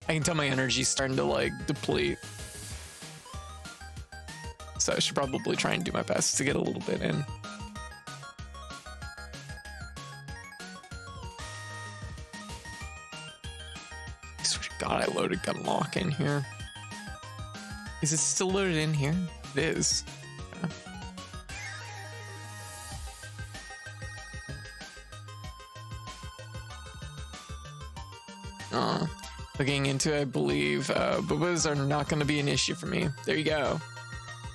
I can tell my energy's starting to like deplete. So I should probably try and do my best to get a little bit in. I swear to God, I loaded Gunlocked in here. Is it still loaded in here? It is. Yeah. Looking into it, I believe boobas are not going to be an issue for me. There you go.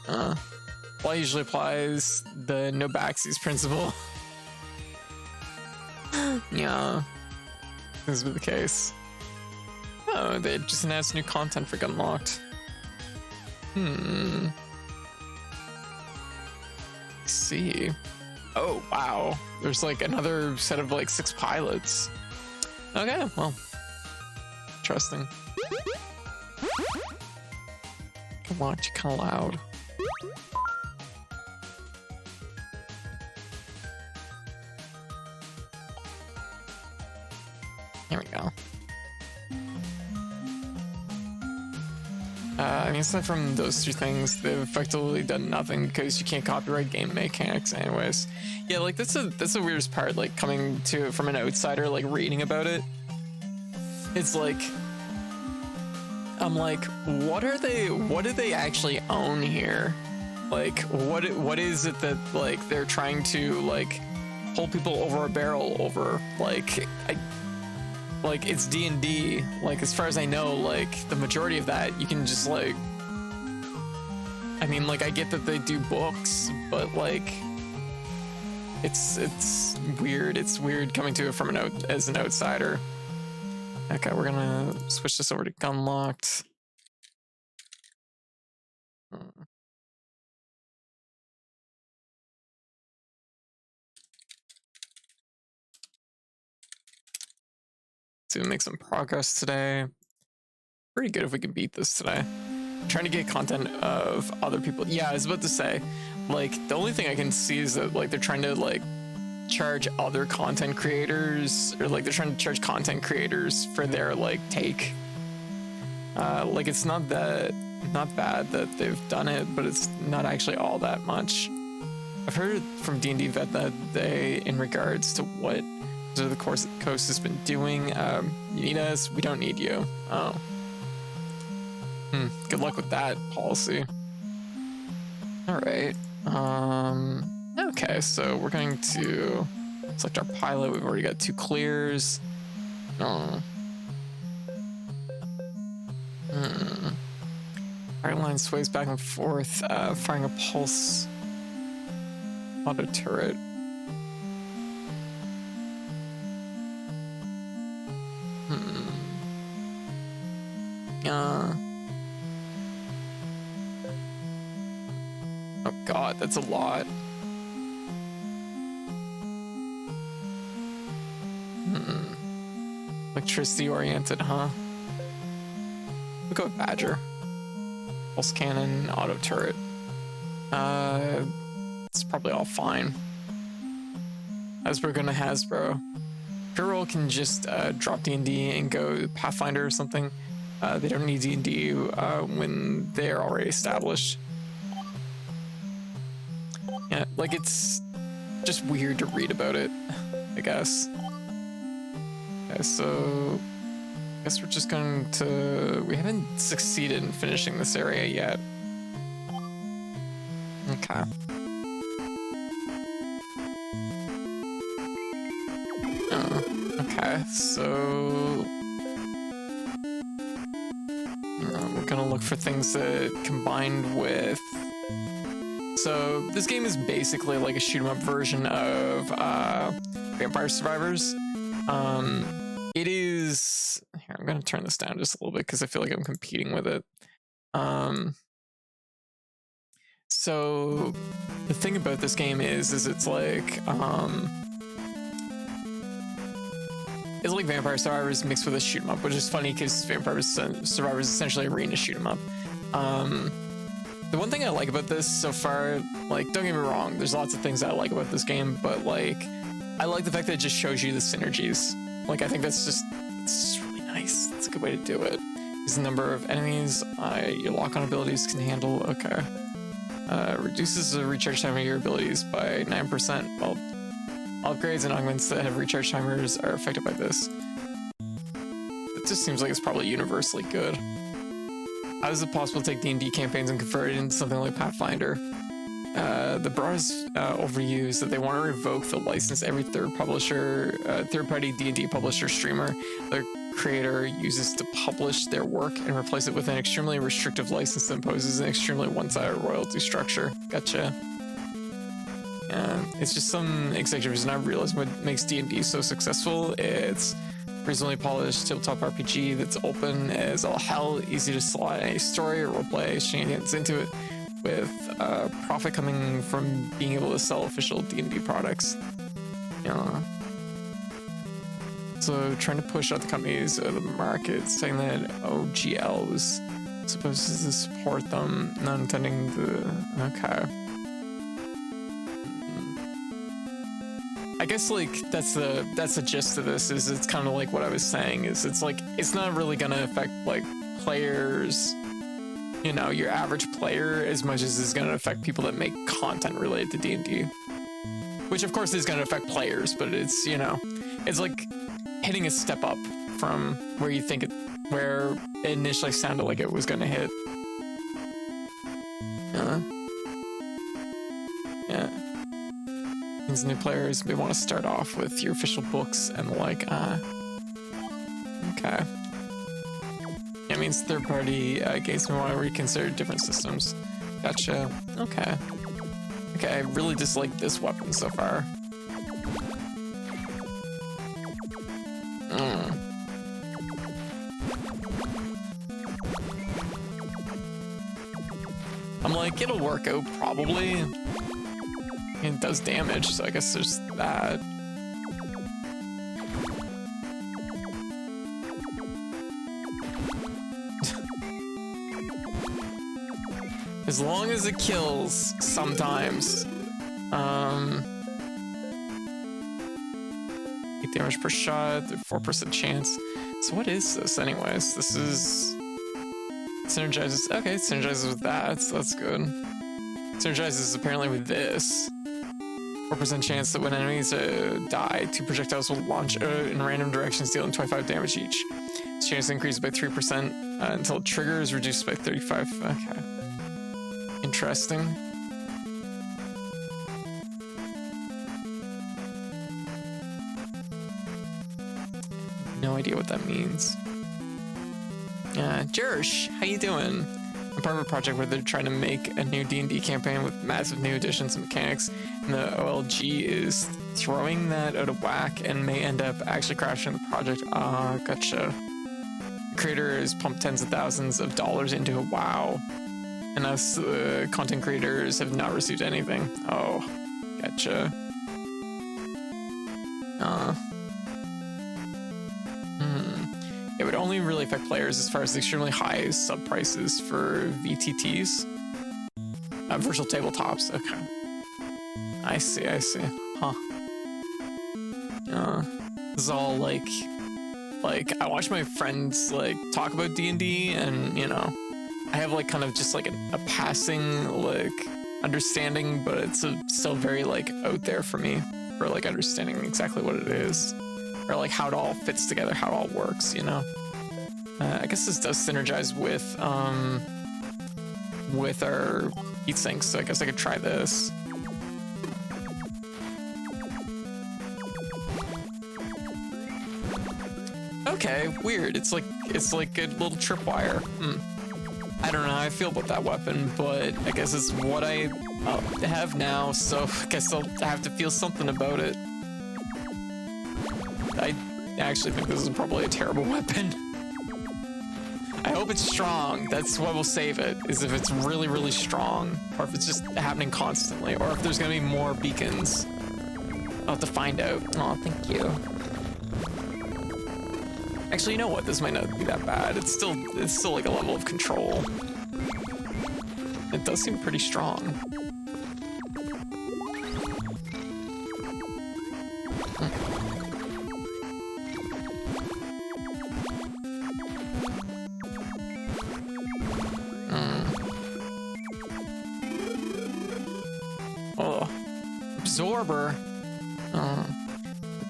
Well, usually applies the no backsies principle. Yeah, this would be the case. Oh, they just announced new content for Gunlocked. I see. Oh, wow. There's like another set of like 6 pilots. Okay, well. Interesting. Watch kind of loud. There we go. I mean, aside from those 2 things, they've effectively done nothing because you can't copyright game mechanics anyways. Yeah, like that's the weirdest part, like coming to from an outsider, like reading about it. It's like, I'm like, what do they actually own here? Like, what is it that like they're trying to like hold people over a barrel over? Like, like it's D&D. Like, as far as I know, like the majority of that you can just like, I mean, like I get that they do books, but like it's weird. It's weird coming to it from as an outsider. Okay, we're gonna switch this over to Gunlocked. To make some progress today. Pretty good if we can beat this today. I'm trying to get content of other people. Yeah, I was about to say, like, the only thing I can see is that like they're trying to like charge other content creators, or like they're trying to charge content creators for their like take. Like it's not bad that they've done it, but it's not actually all that much. I've heard from D&D Vet that they, in regards to what the Coast has been doing, you need us, we don't need you. Oh. Good luck with that policy. All right. Okay, so we're going to select our pilot. We've already got 2 clears. Fire line sways back and forth, firing a pulse auto turret. Oh God, that's a lot. Electricity oriented, huh? We'll go with Badger. Pulse cannon, auto turret. It's probably all fine. Hasbro gonna Hasbro. Pure can just drop D&D and go Pathfinder or something. They don't need D&D when they're already established. Yeah, like it's just weird to read about it, I guess. Okay, so I guess we're just going to... We haven't succeeded in finishing this area yet. Okay. Okay, so... we're gonna look for things that combined with... So this game is basically like a shoot-'em-up version of Vampire Survivors. It is... Here, I'm gonna turn this down just a little bit because I feel like I'm competing with it. So the thing about this game is it's like Vampire Survivors mixed with a shoot 'em up, which is funny because Vampire Survivors is essentially arena shoot 'em up. The one thing I like about this so far, like, don't get me wrong, there's lots of things I like about this game, but like, I like the fact that it just shows you the synergies. Like, I think it's really nice. That's a good way to do it. is the number of enemies your lock-on abilities can handle. Okay. Reduces the recharge time of your abilities by 9%. Well, upgrades and augments that have recharge timers are affected by this. It just seems like it's probably universally good. How is it possible to take D&D campaigns and convert it into something like Pathfinder? The broadest overview is that they want to revoke the license every third-party D&D publisher streamer the creator uses to publish their work and replace it with an extremely restrictive license that imposes an extremely one-sided royalty structure. Gotcha. It's just some executives not realizing what makes D&D so successful. It's reasonably polished tabletop RPG that's open as all hell, easy to slot a story or roleplay shenanigans into it, with profit coming from being able to sell official D&D products. So trying to push out the companies of the market, saying that OGL was supposed to support them, not intending to. Okay. I guess like that's the gist of this. Is it's kind of like what I was saying. Is it's like it's not really gonna affect like players, your average player, as much as it's gonna affect people that make content related to D&D, which of course is gonna affect players, but it's it's like hitting a step up from where you think where it initially sounded like it was gonna hit. Yeah. Means new players may want to start off with your official books and like, okay. It means third-party games may want to reconsider different systems. Gotcha. Okay. Okay, I really dislike this weapon so far. I'm like, it'll work out probably. It does damage, so I guess there's that. As long as it kills sometimes. 8 damage per shot, 4% chance. So what is this anyways? This is synergizes. Okay, it synergizes with that, so that's good. Synergizes apparently with this. 4% chance that when enemies die, 2 projectiles will launch in random directions, dealing 25 damage each. This chance increases by 3% until trigger is reduced by 35. Okay. Interesting. No idea what that means. Jersh, how you doing? I'm part of a project where they're trying to make a new D&D campaign with massive new additions and mechanics, and the OLG is throwing that out of whack and may end up actually crashing the project. Gotcha. The creator has pumped tens of thousands of dollars into it. Wow. And us content creators have not received anything. Oh, gotcha. It would only really affect players as far as the extremely high sub prices for VTTs. Virtual tabletops, okay. I see. Huh. This is all like I watch my friends like talk about D&D, and I have like kind of just like a passing like understanding, but it's still very like out there for me for like understanding exactly what it is, or like how it all fits together, how it all works, I guess this does synergize with our heat sinks, so I guess I could try this. Okay, weird. It's like a little tripwire. I don't know how I feel about that weapon, but I guess it's what I have now, so I guess I'll have to feel something about it. I actually think this is probably a terrible weapon. I hope it's strong. That's what will save it, is if it's really, really strong, or if it's just happening constantly, or if there's gonna be more beacons. I'll have to find out. Oh, thank you. Actually, you know what? This might not be that bad. It's still like a level of control. It does seem pretty strong. Absorber.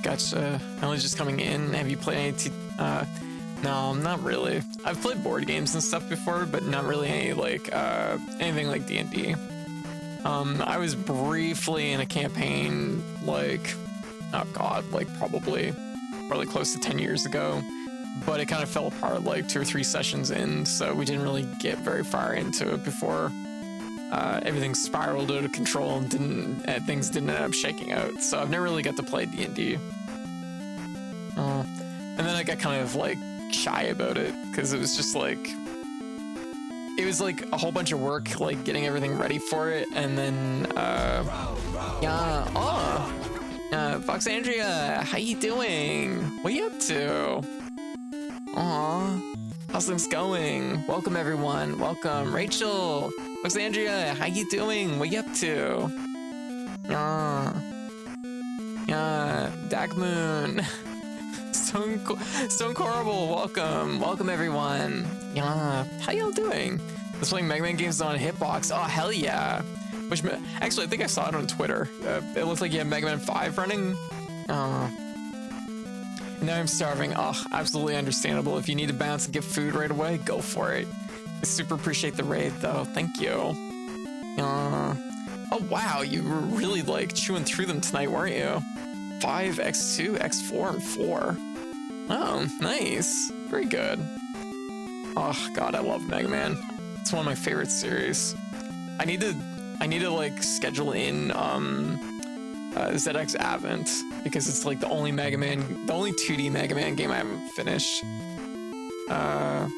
Gotcha. Only just coming in. Have you played any no, not really. I've played board games and stuff before, but not really any like anything like D&D. I was briefly in a campaign like, oh god, like probably close to 10 years ago, but it kind of fell apart like 2 or 3 sessions in, so we didn't really get very far into it before everything spiraled out of control and things didn't end up shaking out. So I've never really got to play D&D. And then I got kind of like shy about it because it was just like, it was like a whole bunch of work, like getting everything ready for it, and then Foxandria, how you doing? What you up to? Aw, how's things going? Welcome everyone, welcome. Rachel, Foxandria, how you doing? What you up to? Dagmoon. Stone Corrible, welcome everyone. How y'all doing? Let's playing Mega Man games on Hitbox. Oh hell yeah! Actually I think I saw it on Twitter. It looks like you have Mega Man 5 running. Now I'm starving. Oh, absolutely understandable. If you need to bounce and get food right away, go for it. I super appreciate the raid though. Thank you. Oh wow, you were really like chewing through them tonight, weren't you? 5, X2, X4, and 4. Oh, nice. Very good. Oh god, I love Mega Man. It's one of my favorite series. I need to like schedule in ZX Advent because it's like the only 2D Mega Man game I haven't finished. Yeah.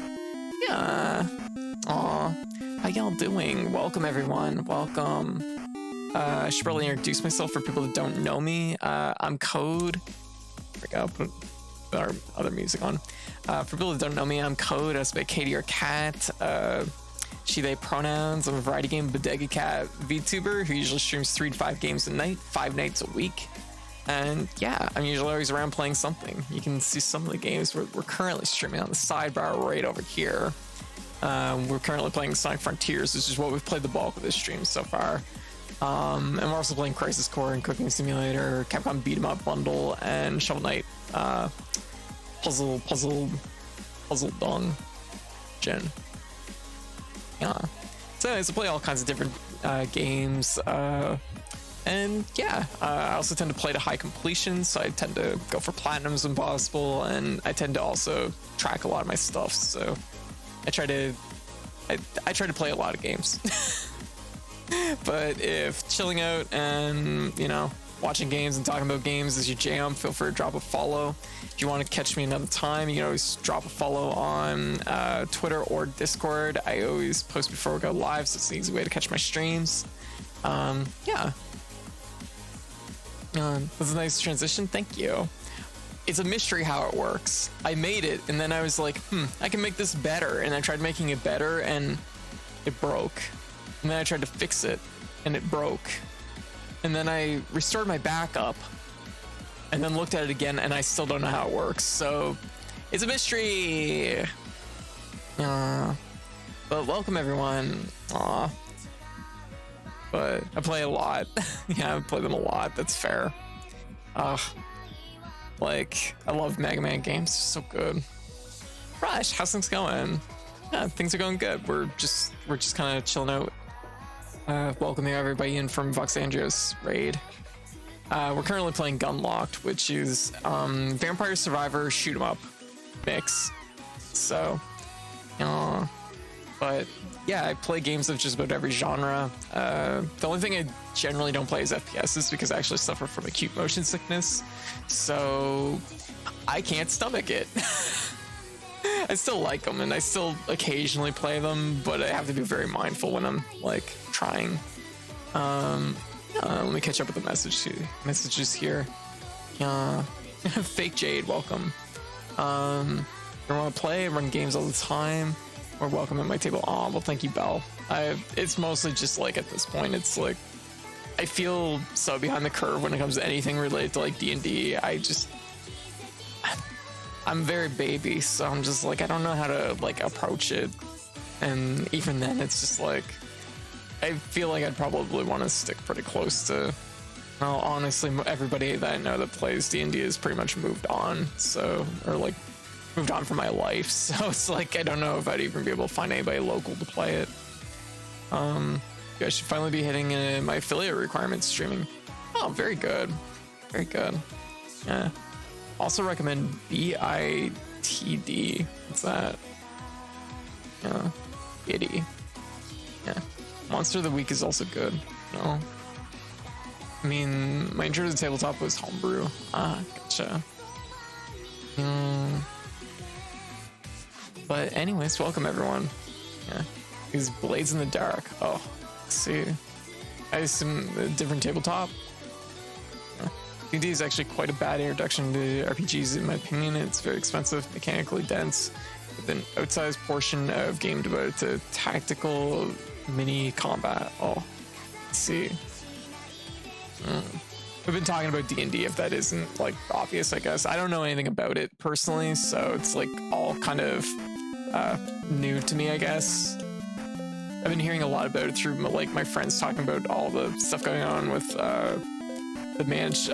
Aw. How y'all doing? Welcome everyone. Welcome. I should probably introduce myself for people that don't know me. I'm Code. I'll put our other music on. For people that don't know me, I'm Code. I spell Katie or Cat. She, they pronouns. I'm a variety game bodega cat VTuber who usually streams 3 to 5 games a night, 5 nights a week. And yeah, I'm usually always around playing something. You can see some of the games we're currently streaming on the sidebar right over here. We're currently playing Sonic Frontiers, which is what we've played the bulk of this stream so far. And we're also playing Crisis Core and Cooking Simulator, Capcom Beat 'em Up Bundle, and Shovel Knight Puzzle Dong Gen. Yeah. So anyways, I play all kinds of different games. And yeah, I also tend to play to high completion, so I tend to go for platinums when possible, and I tend to also track a lot of my stuff. So I try to play a lot of games. But if chilling out and, you know, watching games and talking about games is your jam, feel free to drop a follow. If you want to catch me another time, you can always drop a follow on Twitter or Discord. I always post before we go live, so it's an easy way to catch my streams. Yeah. That's a nice transition. Thank you. It's a mystery how it works. I made it, and then I was like, I can make this better. And I tried making it better, and it broke. And then I tried to fix it, and it broke. And then I restored my backup, and then looked at it again, and I still don't know how it works. So it's a mystery. But welcome everyone. Aw. But I play a lot. Yeah, I play them a lot. That's fair. Like, I love Mega Man games. They're so good. Rush, how's things going? Yeah, things are going good. We're just kind of chilling out. Welcoming everybody in from Voxandria's raid. We're currently playing Gunlocked, which is Vampire Survivor shoot 'em up mix. So, but yeah, I play games of just about every genre. The only thing I generally don't play is FPSs because I actually suffer from acute motion sickness, so I can't stomach it. I still like them, and I still occasionally play them, but I have to be very mindful when I'm like trying. Let me catch up with the messages here. Fake Jade, welcome. I want to play and run games all the time. Or welcome at my table. Oh, well, thank you, Belle. It's mostly just like at this point, it's like I feel so behind the curve when it comes to anything related to like D&D. I'm very baby, so I'm just like, I don't know how to like approach it. And even then, it's just like, I feel like I'd probably want to stick pretty close to Well, honestly, everybody that I know that plays D&D has pretty much moved on, so, or like moved on from my life. So it's like, I don't know if I'd even be able to find anybody local to play it. I should finally be hitting my affiliate requirements streaming. Oh, very good. Very good. Yeah. Also recommend BITD. What's that? Yeah. Itty. Yeah. Monster of the Week is also good. No. I mean, my intro to the tabletop was homebrew. Ah, gotcha. But anyways, welcome everyone. Yeah. These Blades in the Dark. Oh, let's see. I assume a different tabletop. D&D is actually quite a bad introduction to RPGs in my opinion. It's very expensive, mechanically dense, with an outsized portion of game devoted to tactical mini combat. Oh, let's see. We've been talking about D&D, if that isn't like obvious, I guess. I don't know anything about it personally, so it's like all kind of new to me, I guess. I've been hearing a lot about it through like my friends talking about all the stuff going on with the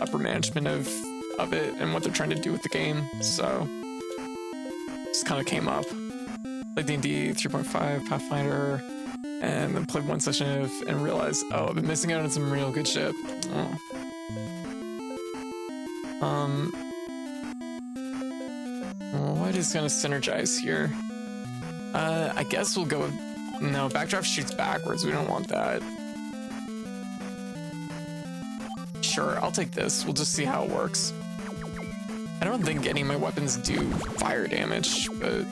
upper management of it and what they're trying to do with the game. So just kind of came up. Played D&D 3.5 Pathfinder, and then played one session of and realized, oh, I've been missing out on some real good shit. Oh. What is gonna synergize here? I guess we'll go with no, backdraft shoots backwards. We don't want that. Sure, I'll take this. We'll just see how it works. I don't think any of my weapons do fire damage, but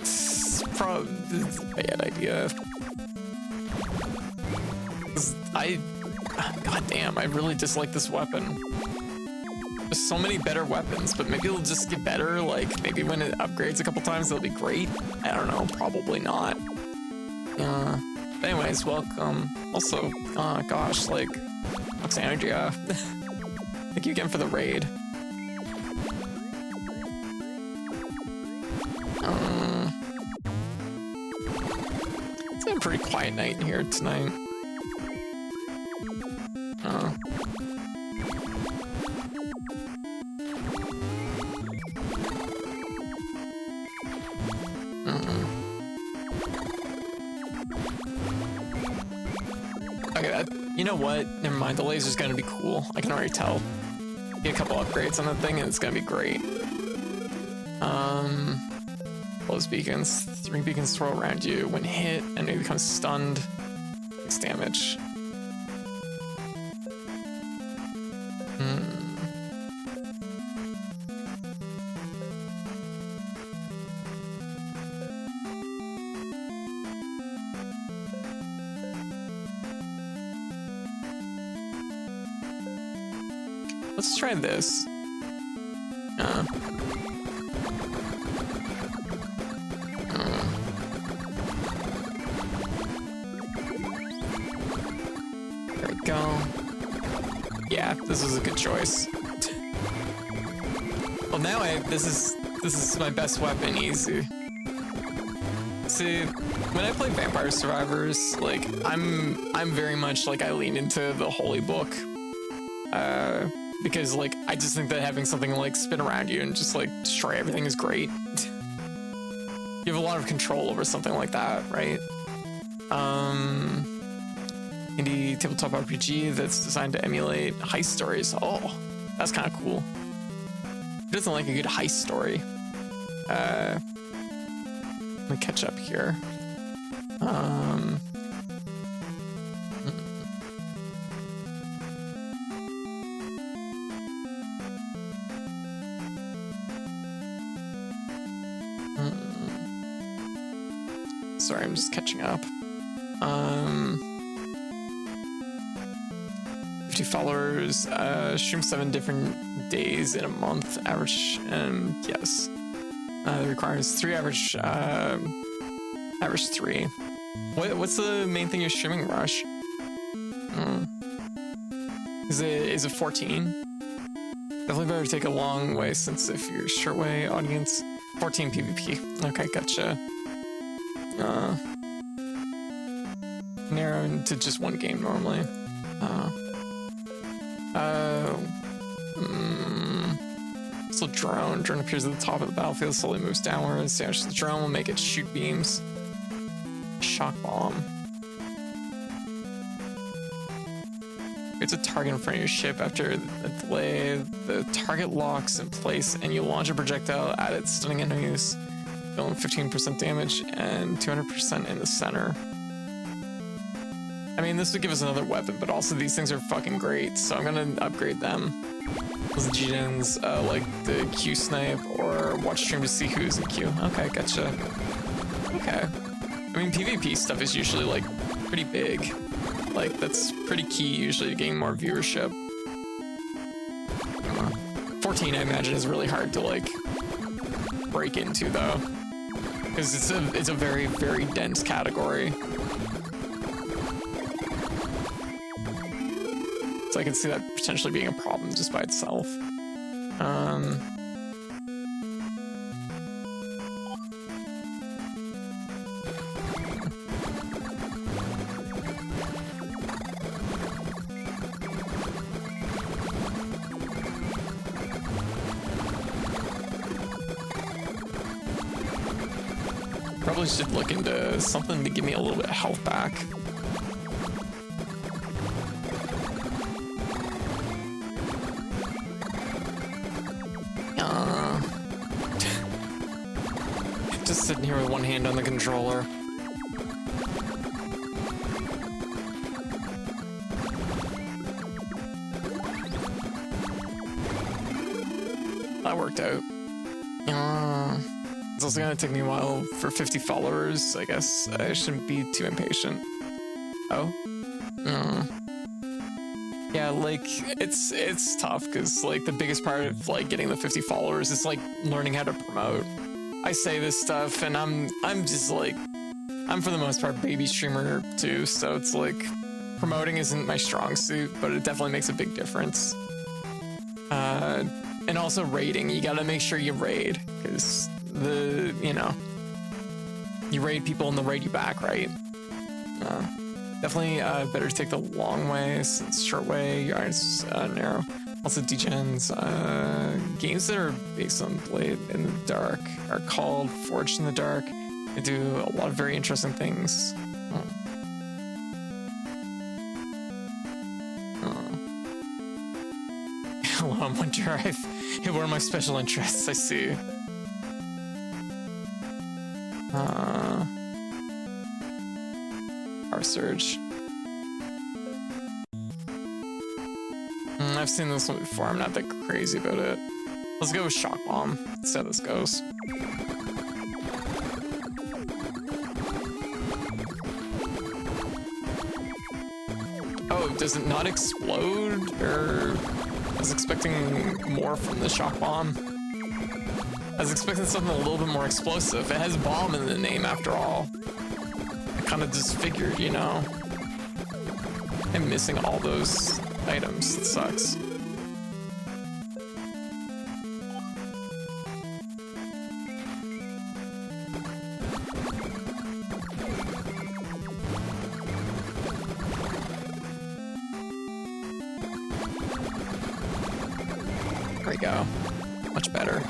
it's probably a bad idea. God damn, I really dislike this weapon. There's so many better weapons, but maybe it'll just get better. Like maybe when it upgrades a couple times, it'll be great. I don't know, probably not. But anyways, welcome. Also, gosh, like, Alexandria. Thank you again for the raid. It's been a pretty quiet night here tonight. Okay, you know what? Never mind, the laser's gonna be cool. I can already tell. Get a couple upgrades on that thing and it's gonna be great. Close beacons. 3 beacons swirl around you. When hit, enemy becomes stunned. Takes damage. Let's try this. There we go. Yeah, this is a good choice. Well, now this is my best weapon, easy. See, when I play Vampire Survivors, like I'm very much like I lean into the holy book. Because like I just think that having something like spin around you and just like destroy everything is great. You have a lot of control over something like that, right? Indie tabletop RPG that's designed to emulate heist stories. Oh, that's kind of cool. Who doesn't like a good heist story? Let me catch up here. Sorry, I'm just catching up. 50 followers, stream 7 different days in a month, average, yes. Requires 3 average, average 3. What's the main thing you're streaming, Rush? Is it 14? Definitely better take a long way since if you're short way audience, 14 PvP. Okay, gotcha. Narrow into just one game normally. So drone. Drone appears at the top of the battlefield, slowly moves downwards. Damage to the drone will make it shoot beams. Shock bomb. It's a target in front of your ship. After a delay, the target locks in place and you launch a projectile at it, stunning enemies, dealing 15% damage and 200% in the center. I mean, this would give us another weapon, but also these things are fucking great, so I'm gonna upgrade them. Those G-gens, like the Q snipe, or watch stream to see who's in Q. Okay, gotcha. Okay. I mean, PvP stuff is usually, like, pretty big. Like, that's pretty key, usually, to getting more viewership. 14, I imagine, is really hard to, like, break into, though. Because it's a very, very dense category. So I can see that potentially being a problem just by itself. Probably should look into something to give me a little bit of health back. Just sitting here with one hand on the controller. That worked out. It's also gonna take me a while for 50 followers. I guess I shouldn't be too impatient. Oh? Yeah, like, it's tough, because, like, the biggest part of, like, getting the 50 followers is, like, learning how to promote. I say this stuff, and I'm just, like, I'm for the most part baby streamer, too, so it's, like, promoting isn't my strong suit, but it definitely makes a big difference. And also raiding, you gotta make sure you raid, because you raid people and they'll raid you back, right? Definitely better to take the long way since short way, your eyes narrow. Also degens, games that are based on Blade in the Dark are called Forged in the Dark. They do a lot of very interesting things. Hello, I'm One Drive. Hit one of my special interests, I see. Power Surge. I've seen this one before, I'm not that crazy about it. Let's go with Shock Bomb. Let's see how this goes. Oh, does it not explode? Or I was expecting more from the Shock Bomb. I was expecting something a little bit more explosive. It has bomb in the name after all. I kind of disfigured, you know? I'm missing all those items. It sucks. There we go. Much better.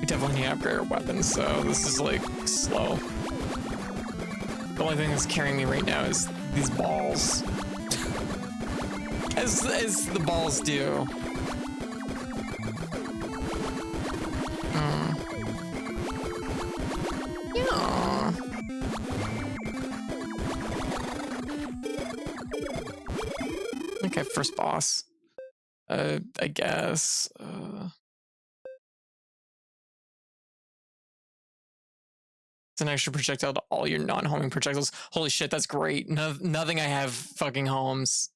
We definitely need to upgrade our weapons, so this is like slow. The only thing that's carrying me right now is these balls. As the balls do. Yeah. Okay, first boss. I guess. It's an extra projectile to all your non-homing projectiles. Holy shit, that's great. Nothing I have fucking homes.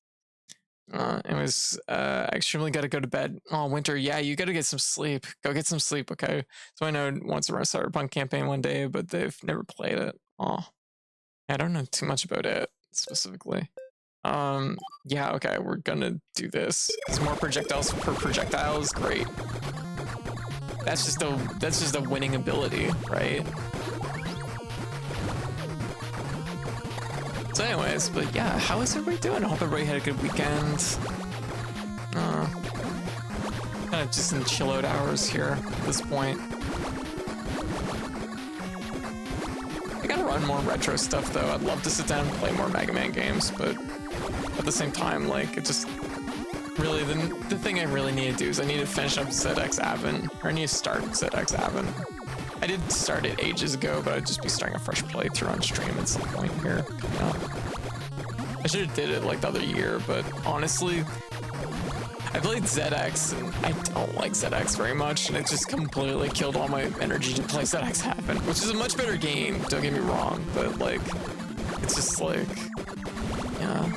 Anyways, I extremely gotta go to bed. Oh, Winter, yeah, you gotta get some sleep. Go get some sleep, okay? So I know wants to run a Cyberpunk campaign one day, but they've never played it. Oh, I don't know too much about it specifically. Yeah, okay, we're gonna do this. There's more projectiles per projectile is great. That's just a winning ability, right? So anyways, but yeah, how is everybody doing? I hope everybody had a good weekend. Kind of just in chill out hours here at this point. I gotta run more retro stuff though. I'd love to sit down and play more Mega Man games, but at the same time, like, it just really, the thing I really need to do is I need to finish up ZX Advent, or I need to start ZX Advent. I did start it ages ago, but I'd just be starting a fresh playthrough on stream at some point here coming up. I should have did it like the other year, but honestly, I played ZX and I don't like ZX very much, and it just completely killed all my energy to play ZX Advent, which is a much better game, don't get me wrong, but like, it's just like, yeah.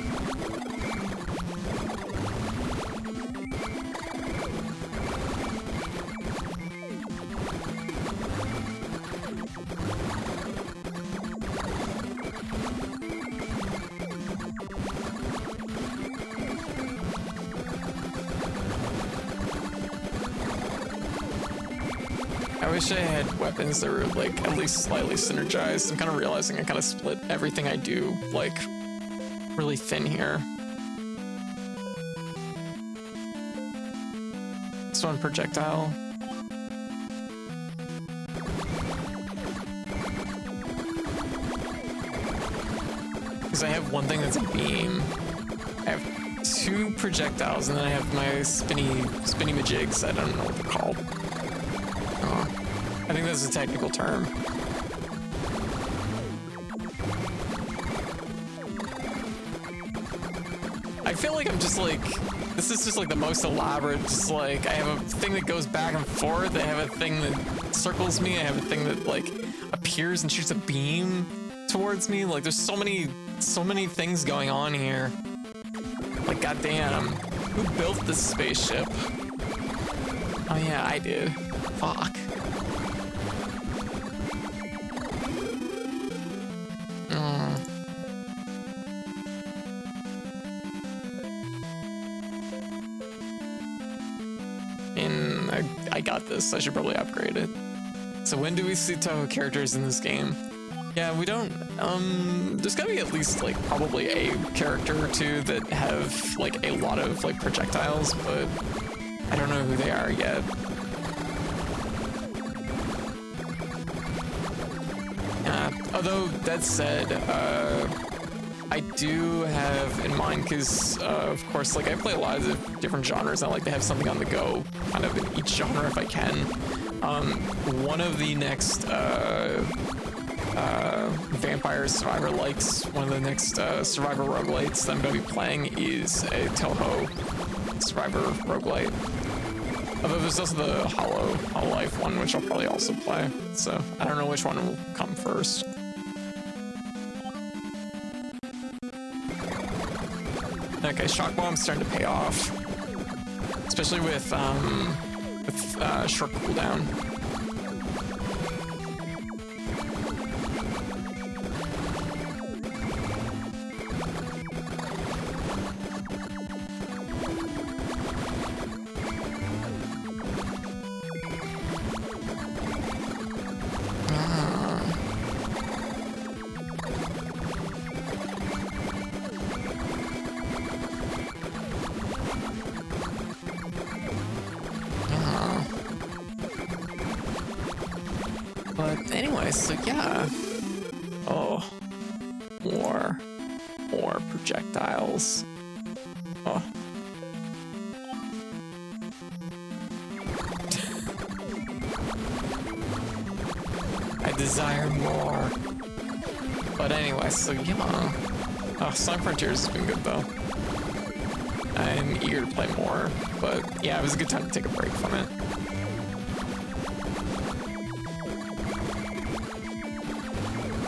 I wish I had weapons that were like at least slightly synergized. I'm kind of realizing I kind of split everything I do like really thin here. This one projectile. Because I have one thing that's a beam. I have two projectiles, and then I have my spinny majigs. I don't know what they're called. I think that's a technical term. I feel like I'm just like, this is just like the most elaborate, just like, I have a thing that goes back and forth, I have a thing that circles me, I have a thing that like appears and shoots a beam towards me. Like there's so many things going on here. Like goddamn, who built this spaceship? Oh yeah, I did. Fuck. I got this. I should probably upgrade it. So when do we see Toho characters in this game? Yeah, we don't, there's gotta be at least like probably a character or two that have like a lot of like projectiles, but I don't know who they are yet. Although that said, I do have in mind, because of course, like I play a lot of the different genres. I like to have something on the go, kind of in each genre if I can. One of the next Vampire Survivor likes, one of the next Survivor roguelites that I'm going to be playing is a Toho Survivor roguelite. Although there's also the Hollow Life one, which I'll probably also play. So I don't know which one will come first. Okay, Shock Bomb's starting to pay off, especially with short cooldown. But anyway, so yeah. Oh, more projectiles. Oh. I desire more. But anyway, so yeah. Oh, Sonic Frontiers has been good though. I'm eager to play more, but yeah, it was a good time to take a break from it.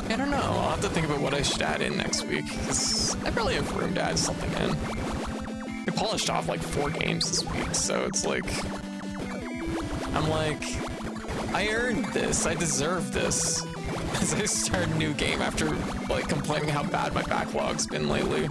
I don't know, I'll have to think about what I should add in next week, because I probably have room to add something in. I polished off like 4 games this week, so it's like, I'm like, I earned this, I deserve this, as I start a new game after like complaining how bad my backlog's been lately.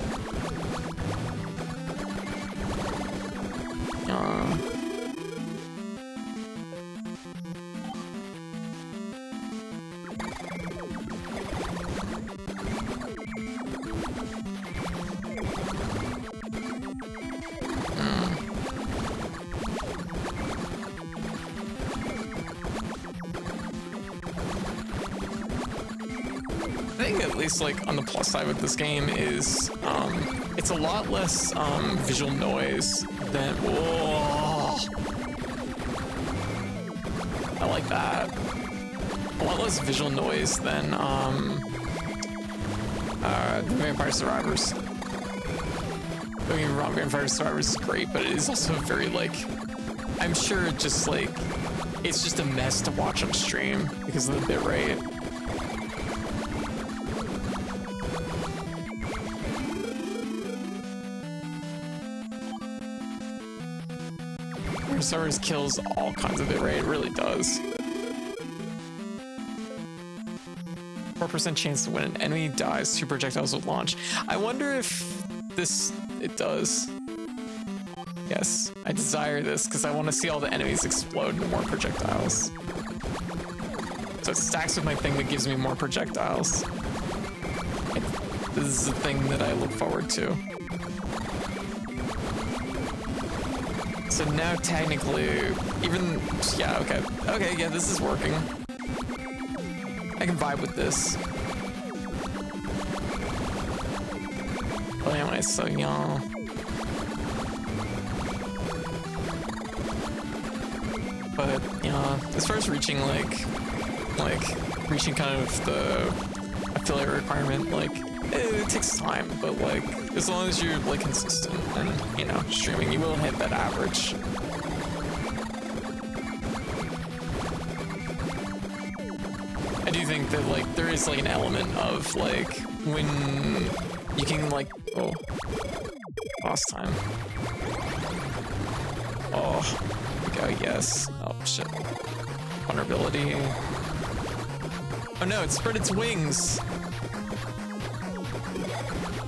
think at least like on the plus side with this game is it's a lot less visual noise than whoa. I like that. A lot less visual noise than the Vampire Survivors. Don't get me wrong, Vampire Survivors is great, but it is also very like, I'm sure just like, it's just a mess to watch on stream because of the bitrate. Vampire Survivors kills all kinds of bitrate, it really does. 4% chance to when an enemy dies, 2 projectiles will launch. I wonder if it does. Yes, I desire this because I want to see all the enemies explode into more projectiles. So it stacks with my thing that gives me more projectiles. This is the thing that I look forward to. So now technically, yeah, okay, yeah, this is working. I can vibe with this. Why am I so young? But yeah, as far as reaching reaching kind of the affiliate requirement, like it takes time, but like as long as you're like consistent and you know streaming, you will hit that average. I do think that like there is like an element of like when you can like boss time. Oh, okay, yes. Oh shit. Vulnerability. Oh no, it spread its wings.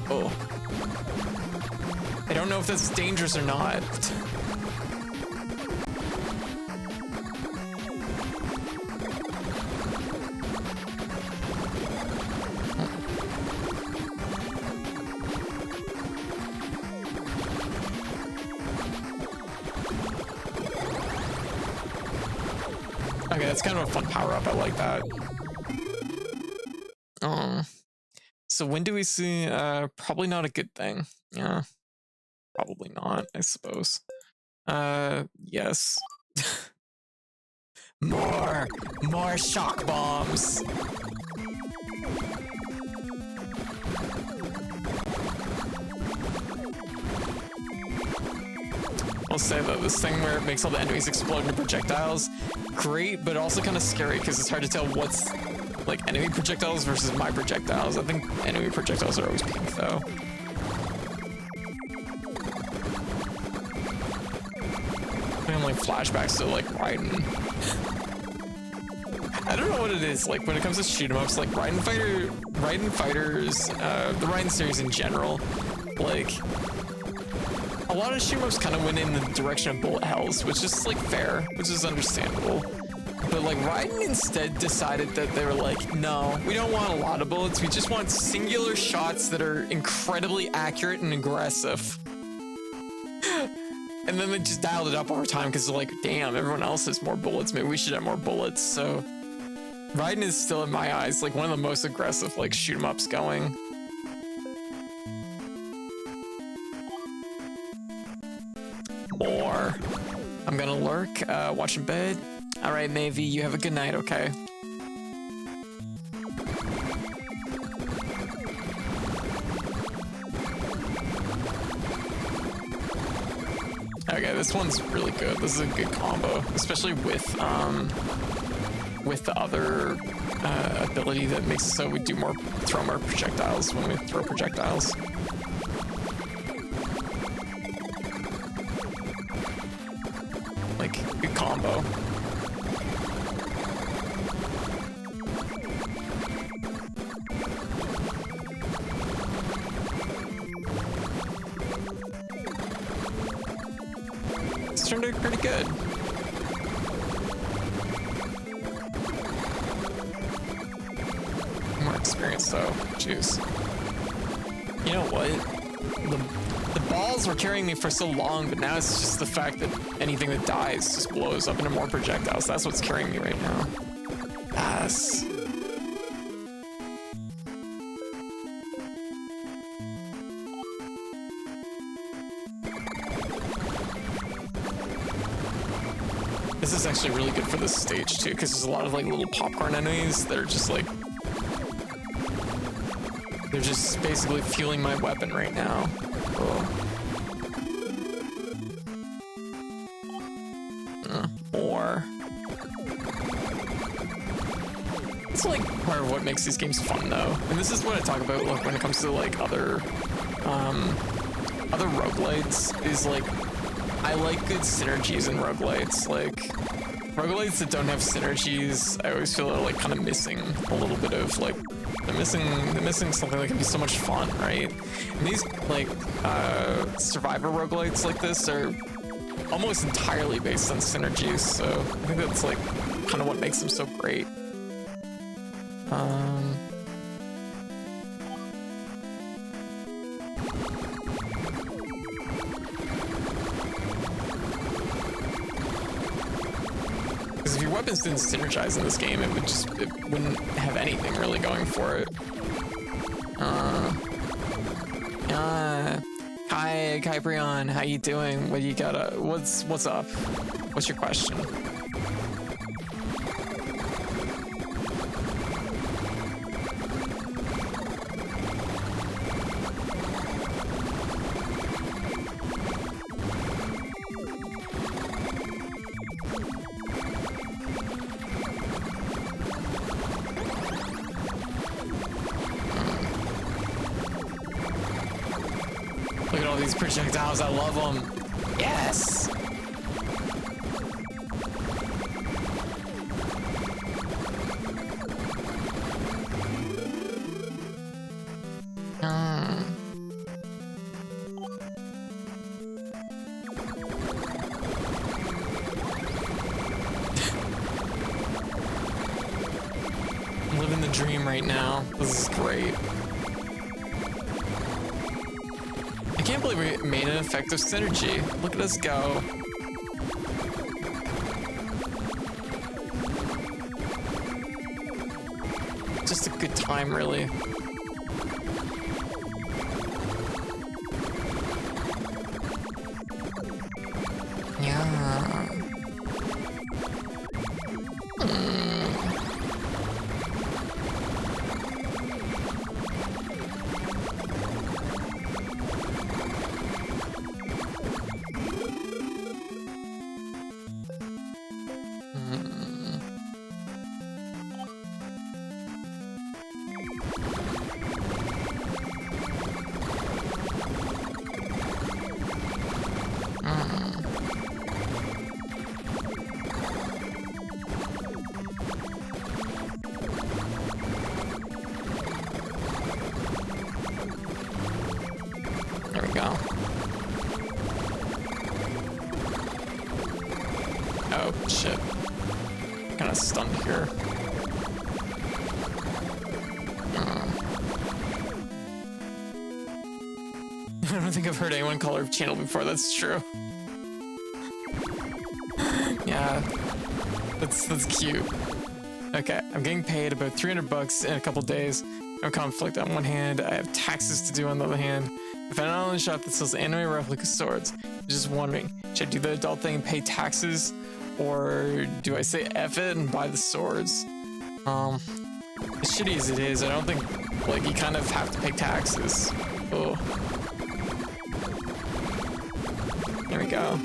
Oh. I don't know if that's dangerous or not. Okay, that's kind of a fun power-up. I like that. So when do we see? Probably not a good thing. Yeah, probably not. I suppose. Yes. More shock bombs. I'll say though, this thing where it makes all the enemies explode into projectiles, great, but also kind of scary because it's hard to tell what's like enemy projectiles versus my projectiles. I think enemy projectiles are always pink though. And like flashbacks to like Raiden. I don't know what it is like when it comes to shoot 'em ups, like Raiden Fighters, the Raiden series in general, like a lot of shoot 'em ups kind of went in the direction of bullet hells, which is like fair, which is understandable. But like Raiden instead decided that they were like, no, we don't want a lot of bullets. We just want singular shots that are incredibly accurate and aggressive. And then they just dialed it up over time because they're like, damn, everyone else has more bullets. Maybe we should have more bullets. So Raiden is still in my eyes like one of the most aggressive like shoot 'em ups going. More. I'm gonna lurk, watch in bed. All right, Navy, you have a good night, okay? Okay, this one's really good. This is a good combo, especially with the other ability that makes it so we throw more projectiles when we throw projectiles. Like, good combo. It's turned out pretty good. More experience though, jeez. You know what? The balls were carrying me for so long, but now it's just the fact that anything that dies just blows up into more projectiles. That's what's carrying me right now. Yes. This is actually really good for this stage too, because there's a lot of like little popcorn enemies that are just like, they're just basically fueling my weapon right now. More. It's like part of what makes these games fun though. And this is what I talk about like when it comes to like other roguelites, is like I like good synergies in roguelites. Like roguelites that don't have synergies, I always feel are like kind of missing a little bit of like they're missing something that can be so much fun, right? And these like survivor roguelites like this are almost entirely based on synergies, so I think that's like kind of what makes them so great. Because if your weapons didn't synergize in this game, it wouldn't have anything really going for it. Hi, Kyprion, how you doing? What do you got? What's up? What's your question? Look at all these projectiles, I love them. Yes! I'm living the dream right now. This is great. I can't believe we made an effective synergy. Look at us go. Just a good time, really. Yeah. There we go. Oh, shit. Kind of stunned here. I don't think I've heard anyone call her channel before, that's true. Yeah, that's cute. Okay, I'm getting paid about 300 bucks in a couple days. No conflict on one hand, I have taxes to do on the other hand. I found an online shop that sells anime replica swords. I'm just wondering, should I do the adult thing and pay taxes? Or do I say F it and buy the swords? As shitty as it is, I don't think, like, you kind of have to pay taxes. Oh. There we go.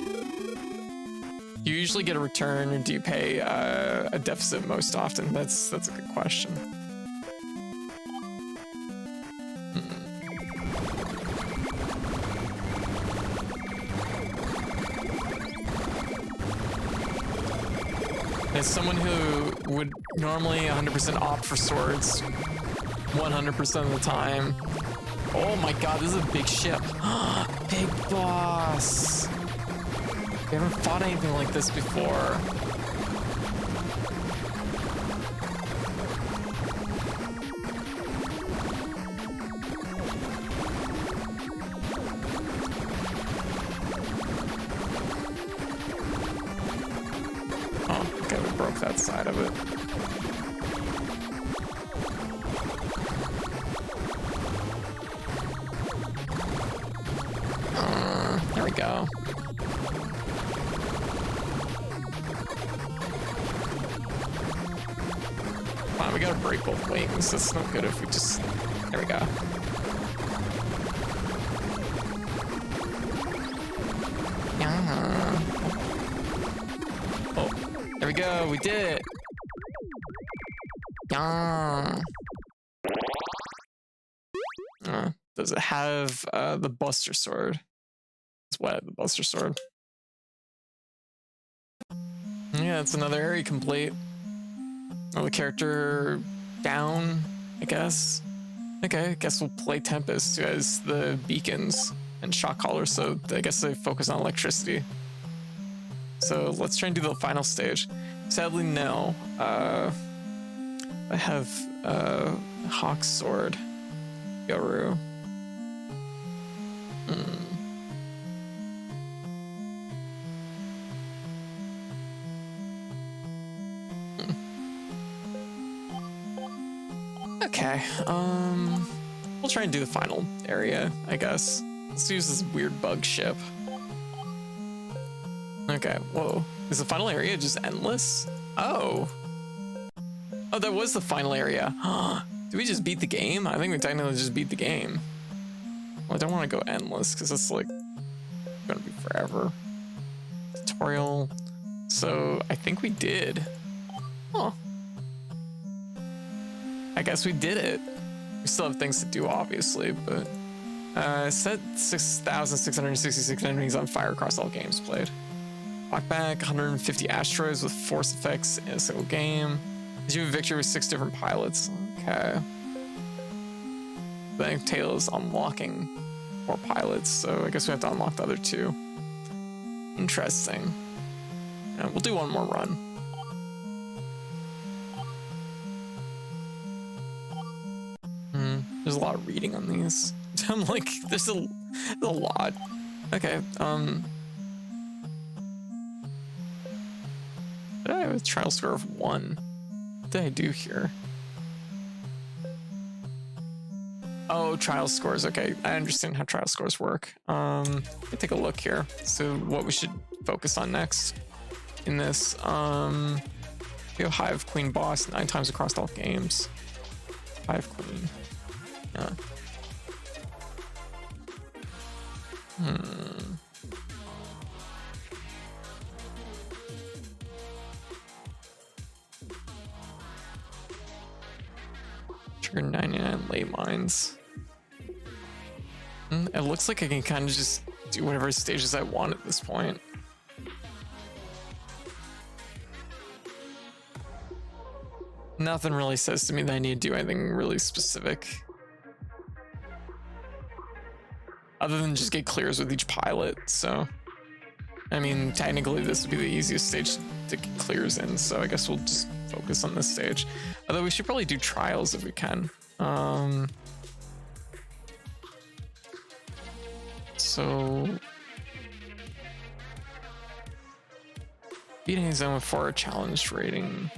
Do you usually get a return, or do you pay a deficit most often? That's a good question. As someone who would normally 100% opt for swords 100% of the time. Oh my god, this is a big ship. Big boss. We haven't fought anything like this before. That side of it. There we go. Come on, we gotta break both wings. That's no good if we just... There we go. Yeah. Oh, there we go. We did it. Yeah. Does it have the Buster Sword? It's what? The Buster Sword. Yeah, it's another area complete. Another character down, I guess. Okay, I guess we'll play Tempest, who has the beacons and shock collars, so I guess they focus on electricity. So let's try and do the final stage. Sadly, no. I have Hawk's Sword. Yoru. Okay, we'll try and do the final area, I guess. Let's use this weird bug ship. Okay, whoa. Is the final area just endless? Oh. Oh, that was the final area. Did we just beat the game? I think we technically just beat the game. Well, I don't want to go endless, because it's like gonna be forever. Tutorial. So, I think we did. Huh. I guess we did it. We still have things to do, obviously, but set 6,666 enemies on fire across all games played. Walk back 150 asteroids with force effects in a single game. Did you have a victory with 6 different pilots? Okay. Then Tail is unlocking 4 pilots, so I guess we have to unlock the other 2. Interesting. Yeah, we'll do one more run. There's a lot of reading on these. I'm like, there's a lot. Okay, did I have a trial score of 1? What did I do here? Oh, trial scores. Okay, I understand how trial scores work. Let me take a look here. So what we should focus on next in this. We have Hive Queen boss 9 times across all games. Hive Queen. Yeah. Trigger 99 ley mines. It looks like I can kind of just do whatever stages I want at this point. Nothing really says to me that I need to do anything really specific. Other than just get clears with each pilot, so... I mean, technically this would be the easiest stage to get clears in, so I guess we'll just focus on this stage. Although we should probably do trials if we can. So... Beat any zone with 4 challenge rating.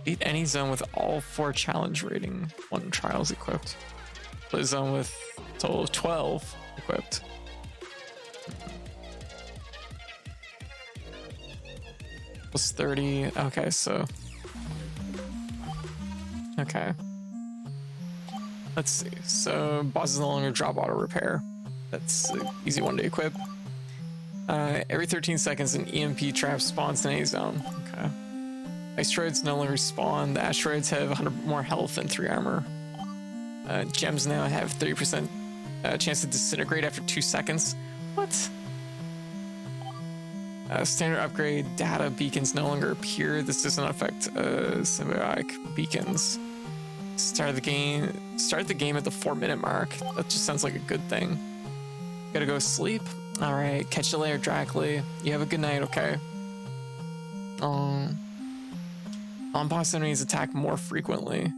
Beat any zone with all 4 challenge rating. 1 trials equipped. Play zone with a total of 12 equipped. Plus 30. Okay, so... Okay. Let's see. So, bosses no longer drop auto repair. That's an easy one to equip. Every 13 seconds, an EMP trap spawns in any zone. Okay. Asteroids no longer spawn. The asteroids have 100 more health and 3 armor. Gems now have 30% chance to disintegrate after 2 seconds. What? Standard upgrade. Data beacons no longer appear. This doesn't affect symbiotic beacons. Start the game at the 4-minute mark. That just sounds like a good thing. Gotta go sleep. All right, catch you later, Dracly. You have a good night, okay? On-boss enemies attack more frequently,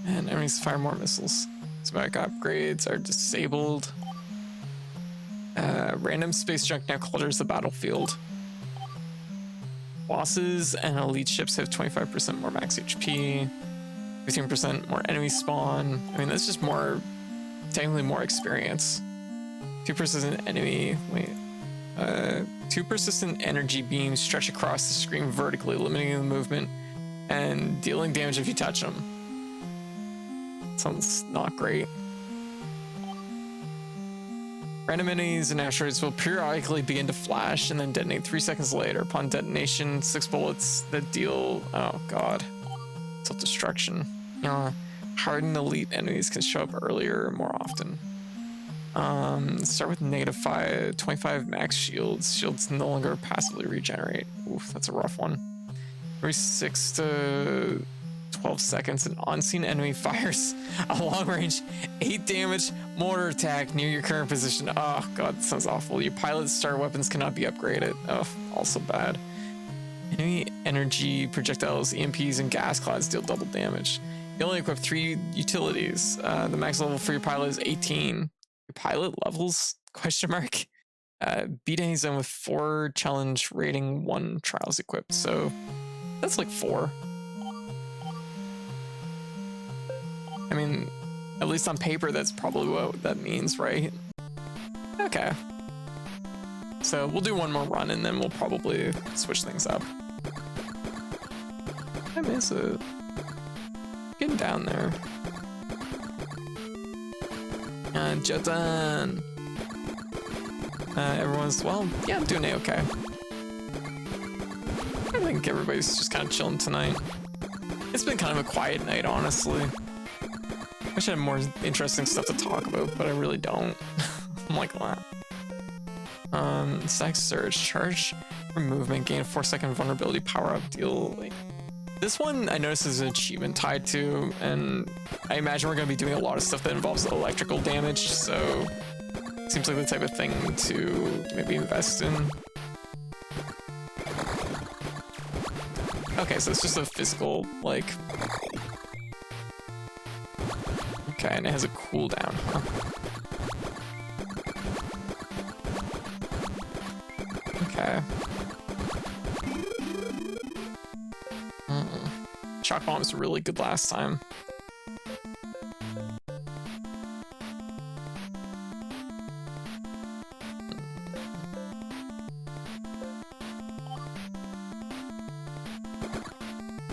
and enemies fire more missiles. Symbiotic upgrades are disabled. Random space junk now clutters the battlefield. Bosses and elite ships have 25% more max HP, 15% more enemy spawn. I mean, that's just more, technically more experience. 2 persistent enemy, wait. 2 persistent energy beams stretch across the screen vertically, limiting the movement and dealing damage if you touch them. Sounds not great. Random enemies and asteroids will periodically begin to flash and then detonate 3 seconds later. Upon detonation, 6 bullets that deal, oh god, self-destruction. Hardened elite enemies can show up earlier or more often. Start with -5, 25 max shields. Shields no longer passively regenerate. Oof, that's a rough one. Every 6 to 12 seconds, an unseen enemy fires a long-range 8 damage mortar attack near your current position. Oh god, that sounds awful. Your pilot's star weapons cannot be upgraded. Oh, also bad. Enemy energy projectiles, EMPs, and gas clouds deal double damage. You only equip 3 utilities. The max level for your pilot is 18. Your pilot levels? Question mark. Beat any zone with 4 challenge rating 1 trials equipped. So that's like 4. I mean, at least on paper, that's probably what that means, right? Okay. So we'll do one more run and then we'll probably switch things up. I miss it. Getting down there. Jotan. Everyone's, well, yeah, I'm doing okay. I think everybody's just kind of chilling tonight. It's been kind of a quiet night, honestly. Wish I had more interesting stuff to talk about, but I really don't. I'm like that. Stack surge, charge for movement, gain a 4-second vulnerability power up deal. This one I noticed is an achievement tied to, and I imagine we're going to be doing a lot of stuff that involves electrical damage, so seems like the type of thing to maybe invest in. Okay, so it's just a physical, like... Okay, and it has a cooldown, huh? Okay. Shock bomb was really good last time.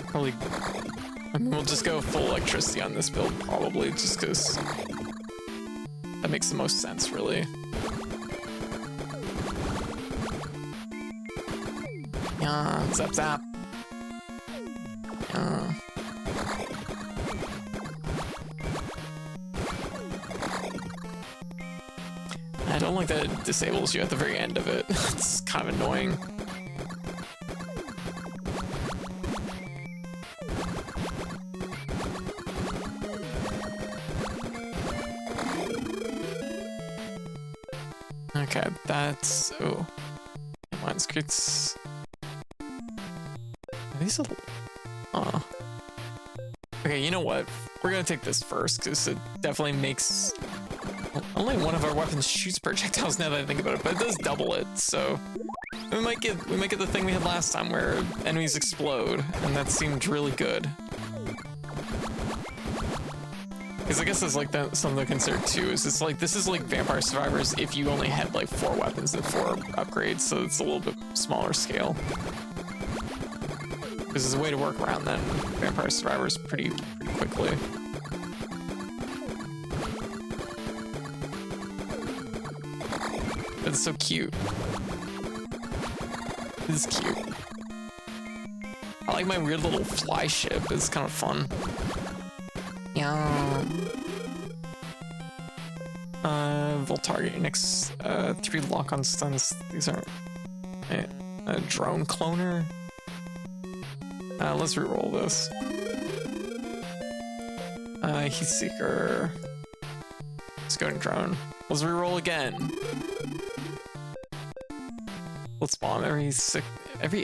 Probably, I mean, we'll just go full electricity on this build, probably, just because that makes the most sense, really. Yeah, zap zap. I don't like that it disables you at the very end of it. It's kind of annoying. Okay, that's... Oh. Mine's crits. Are these a... Okay, you know what? We're gonna take this first, because it definitely makes... Well, only one of our weapons shoots projectiles now that I think about it, but it does double it, so... We might get the thing we had last time, where enemies explode, and that seemed really good. Because I guess that's like something to consider too, is it's like, this is like Vampire Survivors if you only had like 4 weapons and 4 upgrades, so it's a little bit smaller scale. Because there's a way to work around that in Vampire Survivors pretty quickly. But it's so cute. This is cute. I like my weird little fly ship, it's kind of fun. Yeah. Volt target your next 3 lock-on stuns. These aren't a drone cloner. Let's reroll this. Heat seeker. Scouting drone. Let's reroll again. Let's bomb every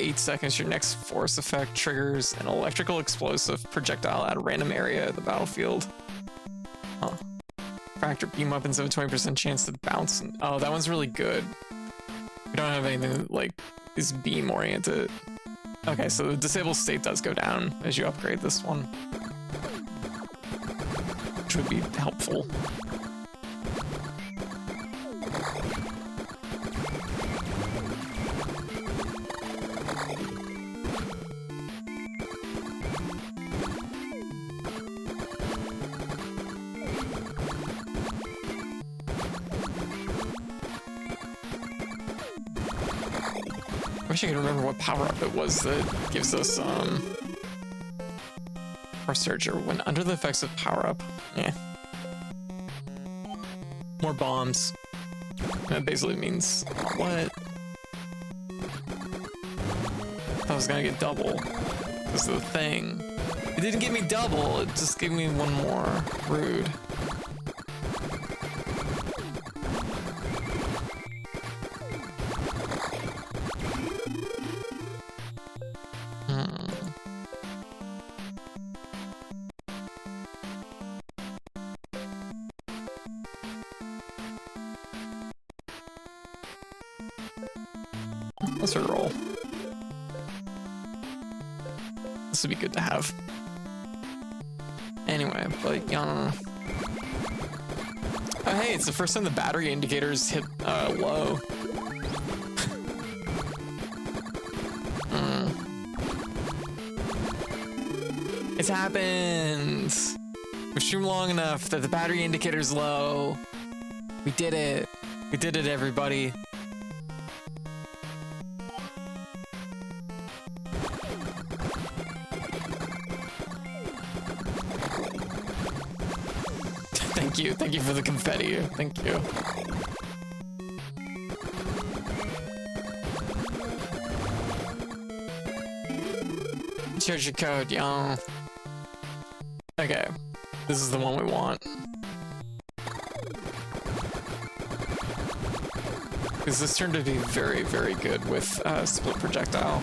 8 seconds. Your next force effect triggers an electrical explosive projectile at a random area of the battlefield. Huh. Fracture beam weapons have a 20% chance to bounce. Oh, that one's really good. We don't have anything that, like, is beam oriented. Okay, so the disabled state does go down as you upgrade this one, which would be helpful. wish I could remember what power-up it was that gives us, Power Surger. When under the effects of power-up. Yeah. More bombs. That basically means... What? I was gonna get double. That's the thing. It didn't give me double, it just gave me one more. Rude. Let's roll. This would be good to have. Anyway, but yeah. Oh hey, it's the first time the battery indicators hit low. It's happened. We've streamed long enough that the battery indicator's low. We did it. We did it, everybody. Thank you for the confetti. Thank you. Charge your code, y'all. Okay, this is the one we want. Because this turned to be very, very good with split projectile.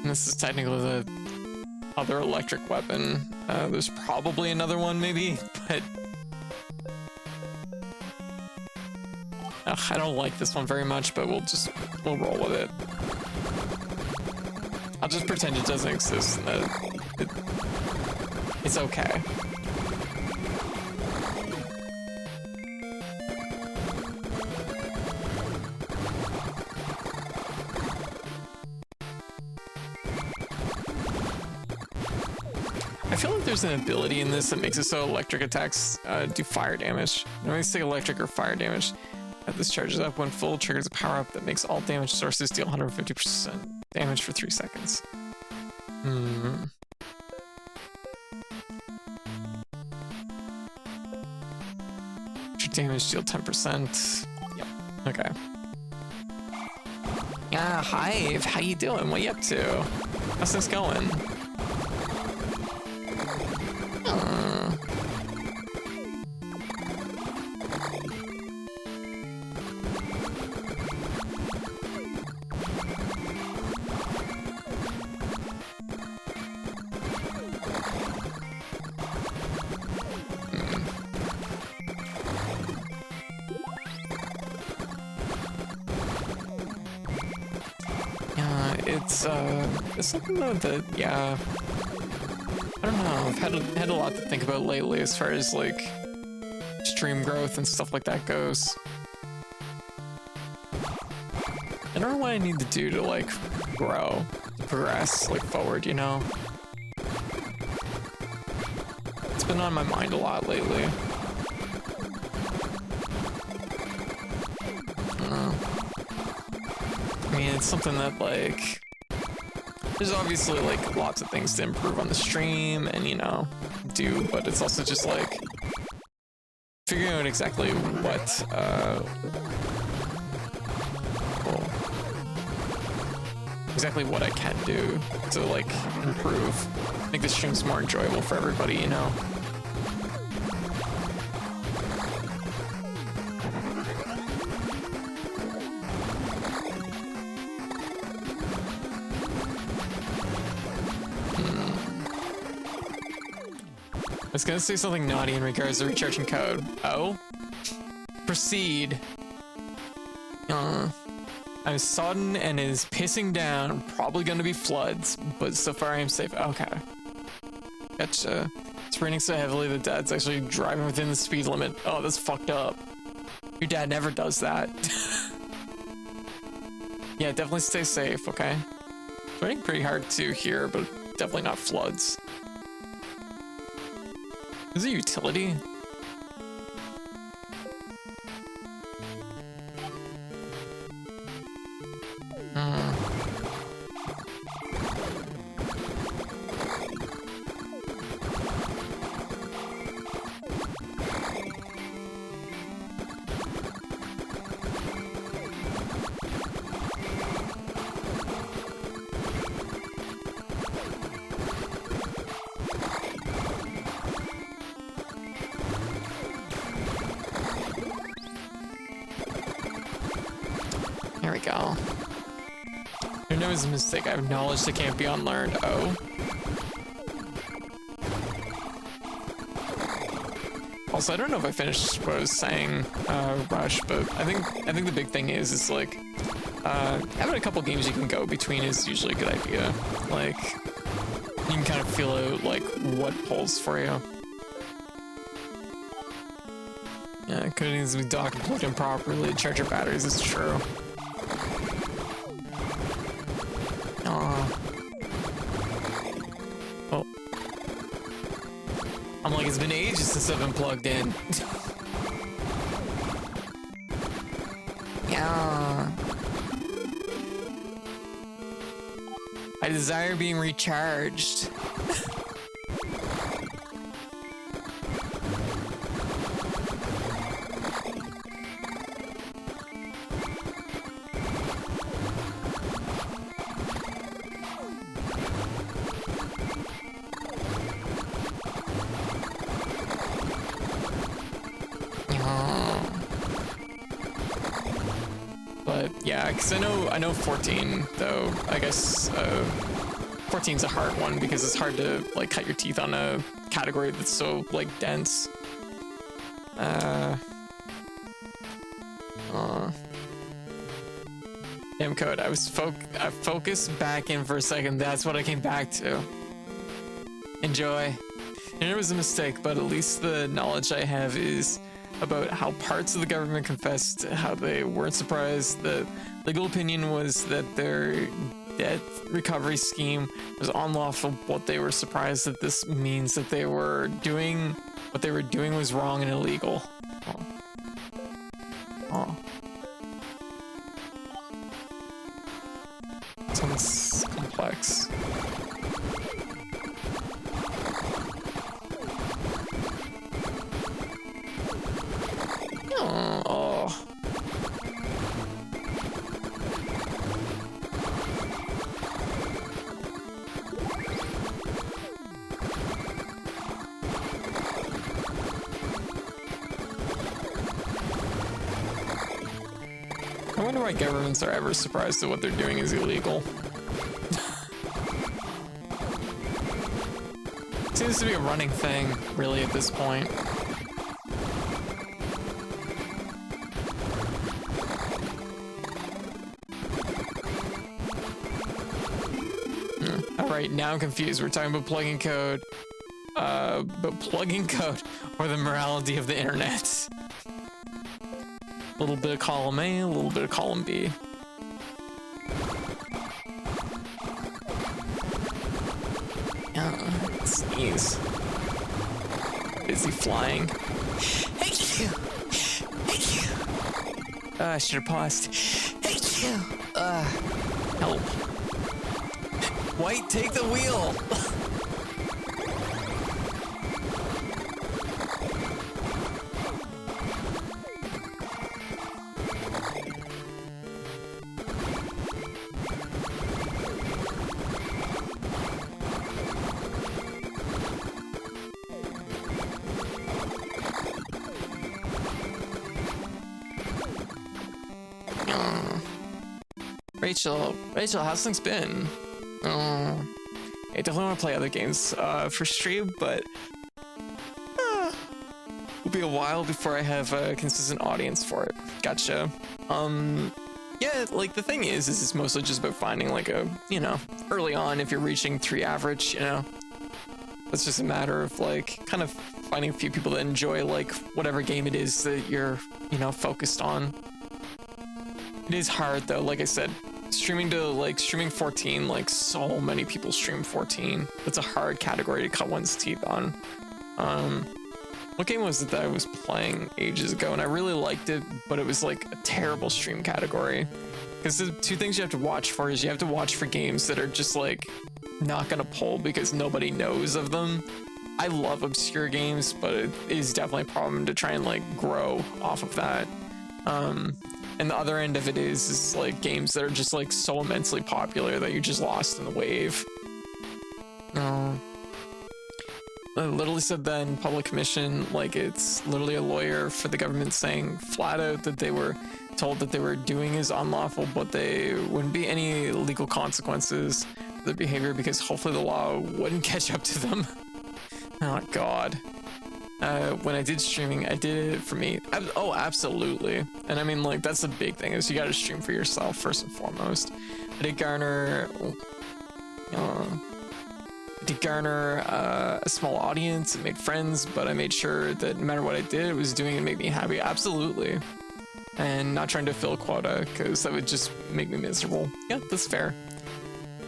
This is technically the other electric weapon. There's probably another one, maybe, but I don't like this one very much. But we'll roll with it. I'll just pretend it doesn't exist and that it's okay. I feel like there's an ability in this that makes it so electric attacks do fire damage. When I say electric or fire damage, this charges up when full, triggers a power-up that makes all damage sources deal 150% damage for 3 seconds. Damage deal 10%. Yep. Okay. Yeah, Hive, how you doing? What you up to? How's this going? It's something though that, yeah, I don't know, I've had a lot to think about lately as far as like stream growth and stuff like that goes. I don't know what I need to do to like grow, progress, like forward, you know? It's been on my mind a lot lately. I don't know. I mean, it's something that like, there's obviously like lots of things to improve on the stream and, you know, do, but it's also just like figuring out exactly what, exactly what I can do to like improve, make the streams more enjoyable for everybody, you know? I was gonna say something naughty in regards to recharging code. Oh? Proceed. I'm sodden and it is pissing down. Probably gonna be floods, but so far I'm safe. Okay. Gotcha. It's raining so heavily that Dad's actually driving within the speed limit. Oh, that's fucked up. Your dad never does that. Yeah, definitely stay safe, okay? It's raining pretty hard too here, but definitely not floods. Is it a utility? There we go. There no is a mistake. I have knowledge that can't be unlearned. Oh. Also, I don't know if I finished what I was saying, Rush, but I think the big thing is like having a couple games you can go between is usually a good idea. Like you can kind of feel out like what pulls for you. Yeah, it could easily be docked and plugged in properly to charge your batteries. It's true. Oh. I'm like, it's been ages since I've been plugged in. Yeah. I desire being recharged. But yeah, because I know 14 though. I guess 14's a hard one because it's hard to like cut your teeth on a category that's so like dense. Damn code. I focused back in for a second. That's what I came back to. Enjoy. And it was a mistake, but at least the knowledge I have is about how parts of the government confessed how they weren't surprised. The legal opinion was that their debt recovery scheme was unlawful, but they were surprised that this means that they were doing what they were doing was wrong and illegal. Oh. Oh. Sounds complex. Oh. I wonder why governments are ever surprised that what they're doing is illegal. Seems to be a running thing, really, at this point. Alright, now I'm confused. We're talking about plugging code. But plugging code or the morality of the internet. A little bit of column A, a little bit of column B. Sneeze. Busy flying. Thank you. Thank you. I should have paused. Thank you. Help. White, take the wheel. Rachel, how's things been? I definitely want to play other games for stream, but it'll be a while before I have a consistent audience for it. Gotcha. Yeah, like the thing is it's mostly just about finding like a, you know, early on if you're reaching 3 average, you know, it's just a matter of like kind of finding a few people that enjoy like whatever game it is that you're, you know, focused on. It is hard though, like I said, streaming 14, like so many people stream 14. That's a hard category to cut one's teeth on. What game was it that I was playing ages ago and I really liked it, but it was like a terrible stream category? Because the two things you have to watch for is you have to watch for games that are just like not gonna pull because nobody knows of them. I love obscure games, but it is definitely a problem to try and like grow off of that. And the other end of it is like games that are just like so immensely popular that you're just lost in the wave. I literally said that in public commission, like it's literally a lawyer for the government saying flat out that they were told that they were doing is unlawful, but there wouldn't be any legal consequences for their behavior because hopefully the law wouldn't catch up to them. Oh God. When I did streaming, I did it for me. Oh, absolutely. And I mean, like, that's the big thing is you gotta stream for yourself first and foremost. I did garner a small audience and made friends, but I made sure that no matter what I did, it was doing it make me happy. Absolutely. And not trying to fill a quota because that would just make me miserable. Yeah, that's fair.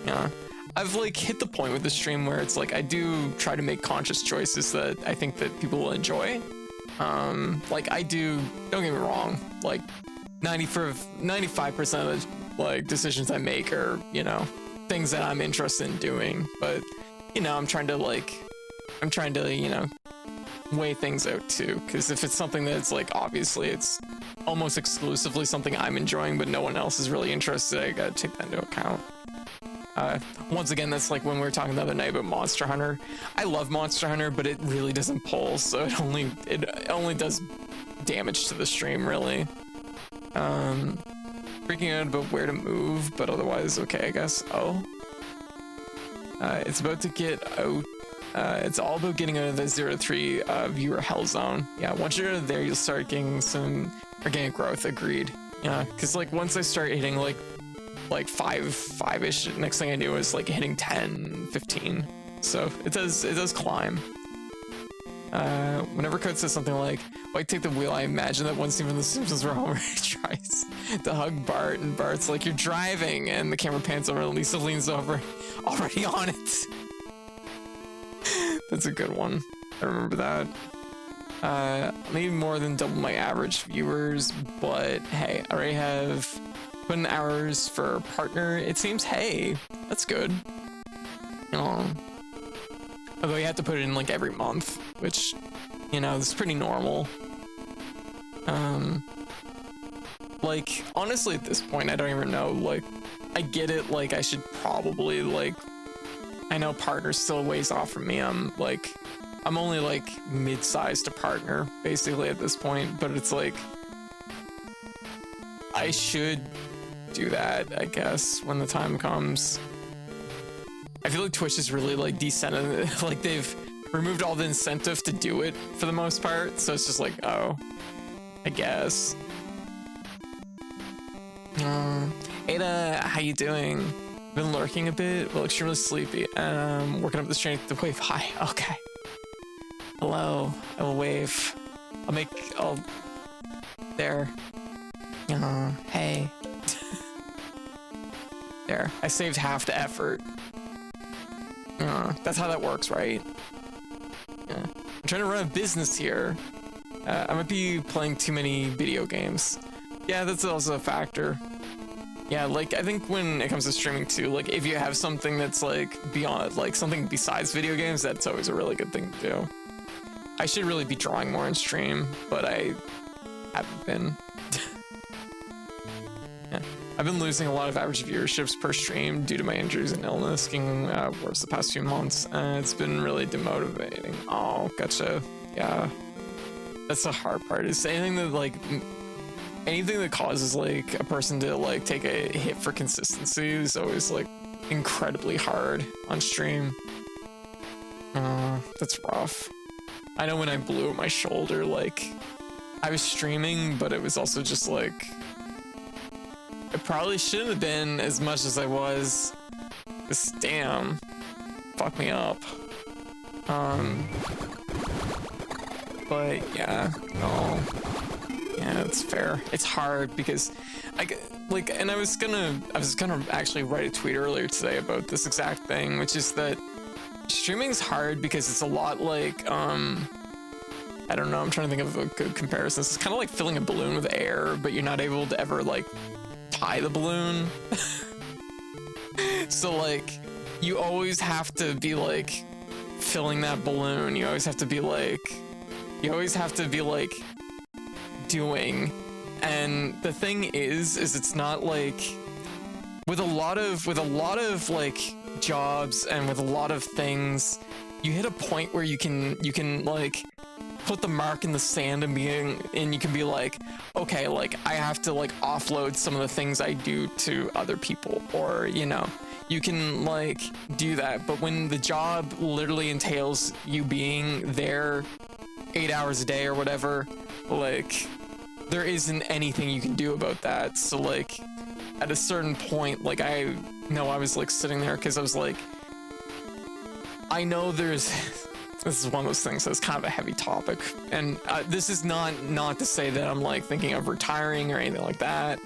Yeah. I've like hit the point with the stream where it's like I do try to make conscious choices that I think that people will enjoy. Like I do, don't get me wrong, like 95% of the like decisions I make are, you know, things that I'm interested in doing, but you know, I'm trying to, you know, weigh things out too, because if it's something that's like obviously it's almost exclusively something I'm enjoying but no one else is really interested, I gotta take that into account. Once again, that's like when we were talking the other night about Monster Hunter. I love Monster Hunter, but it really doesn't pull, so it only does damage to the stream, really. Freaking out about where to move, but otherwise okay, I guess. Oh. It's about to get out. It's all about getting out of the 0 to 3 viewer hell zone. Yeah, once you're out of there, you'll start getting some organic growth, agreed. Yeah, because like once I start hitting like 5-ish, next thing I knew was like hitting 10, 15. So it does climb. Whenever Code says something like, "Why take the wheel?" I imagine that one scene from The Simpsons where Homer tries to hug Bart, and Bart's like, "You're driving," and the camera pans over, and Lisa leans over, already on it. That's a good one. I remember that. Maybe more than double my average viewers, but hey, I already have put in hours for a partner. It seems, hey, that's good. Although you have to put it in like every month, which, you know, is pretty normal. Like, honestly, at this point, I don't even know, like, I get it, like, I should probably, like, I know partner's still a ways off from me. I'm only, like, mid-sized to partner, basically, at this point, but it's like, I should do that, I guess, when the time comes. I feel like Twitch is really like decentralized, like they've removed all the incentive to do it for the most part, so it's just like, oh, I guess. Ada, how you doing? Been lurking a bit, well, extremely sleepy. Working up the strength to wave. Hi, okay. Hello, I will wave. There. Hey. There, I saved half the effort. That's how that works, right? Yeah. I'm trying to run a business here. I might be playing too many video games. Yeah, that's also a factor. Yeah, like, I think when it comes to streaming too, like, if you have something that's, like, beyond, like, something besides video games, that's always a really good thing to do. I should really be drawing more on stream, but I haven't been. Yeah. I've been losing a lot of average viewerships per stream due to my injuries and illness, getting worse the past few months. It's been really demotivating. Oh, gotcha. Yeah. That's the hard part, is anything that causes like a person to like take a hit for consistency is always like incredibly hard on stream. That's rough. I know when I blew my shoulder, like I was streaming, but it was also just like I probably shouldn't have been as much as I was. This damn fucked me up. But yeah, no. Yeah, it's fair. It's hard because and I was gonna actually write a tweet earlier today about this exact thing, which is that streaming's hard because it's a lot like I don't know, I'm trying to think of a good comparison. It's kind of like filling a balloon with air, but you're not able to ever like tie the balloon. So like you always have to be like filling that balloon. You always have to be like doing. And the thing is it's not like with a lot of like jobs and with a lot of things, you hit a point where you can like put the mark in the sand and you can be like, okay, like I have to like offload some of the things I do to other people, or you know, you can like do that. But when the job literally entails you being there 8 hours a day or whatever, like there isn't anything you can do about that. So like at a certain point, like I was like sitting there because I was like, I know there's this is one of those things that's kind of a heavy topic, and this is not to say that I'm like thinking of retiring or anything like that,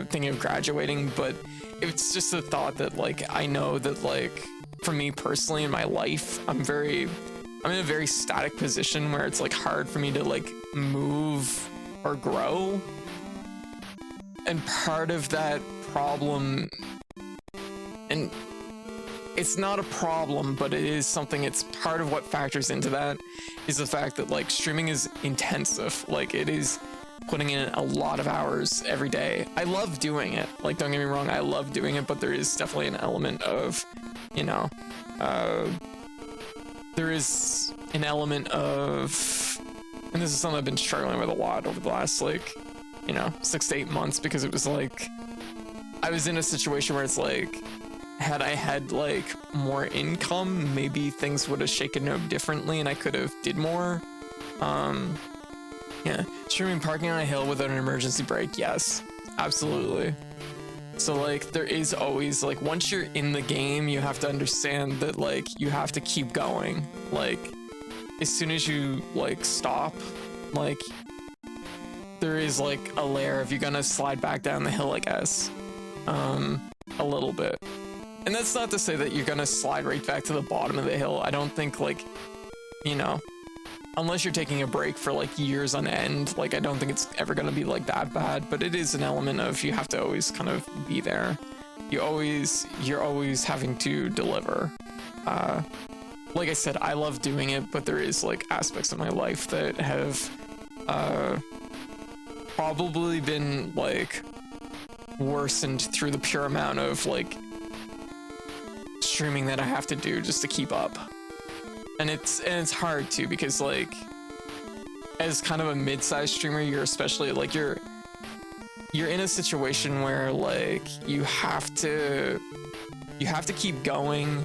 thinking of graduating, but it's just a thought that like I know that like for me personally in my life, I'm in a very static position where it's like hard for me to like move or grow. And part of that problem, and it's not a problem, but it is something, it's part of what factors into that, is the fact that like streaming is intensive. Like it is putting in a lot of hours every day. I love doing it, like don't get me wrong, I love doing it, but there is definitely an element of, you know, there is an element of, and this is something I've been struggling with a lot over the last like, you know, 6 to 8 months, because it was like I was in a situation where it's like, had I had like more income, maybe things would have shaken out differently and I could have did more. Yeah, streaming parking on a hill without an emergency brake, yes, absolutely. So like there is always like, once you're in the game, you have to understand that like you have to keep going. Like as soon as you like stop, like there is like a layer of, you're gonna slide back down the hill, I guess, a little bit. And that's not to say that you're gonna slide right back to the bottom of the hill. I don't think, like, you know, unless you're taking a break for like years on end, like I don't think it's ever gonna be like that bad, but it is an element of, you have to always kind of be there. You're always having to deliver. Like I said, I love doing it, but there is like aspects of my life that have probably been like worsened through the pure amount of like streaming that I have to do just to keep up. And it's hard too, because like as kind of a mid-sized streamer, you're especially like you're in a situation where like you have to keep going,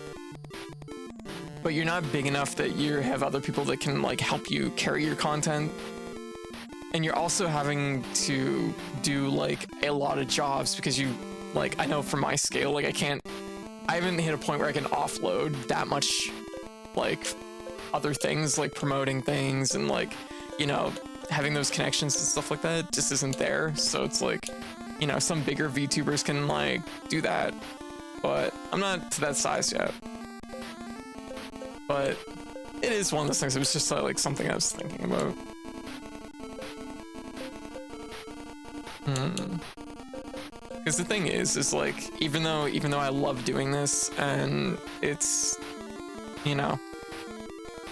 but you're not big enough that you have other people that can like help you carry your content. And you're also having to do like a lot of jobs, because you, like, I know for my scale, like I haven't hit a point where I can offload that much like other things, like promoting things and like, you know, having those connections and stuff like that just isn't there. So it's like, you know, some bigger VTubers can like do that, but I'm not to that size yet. But it is one of those things. It was just like something I was thinking about. Because the thing is like, even though I love doing this, and it's, you know,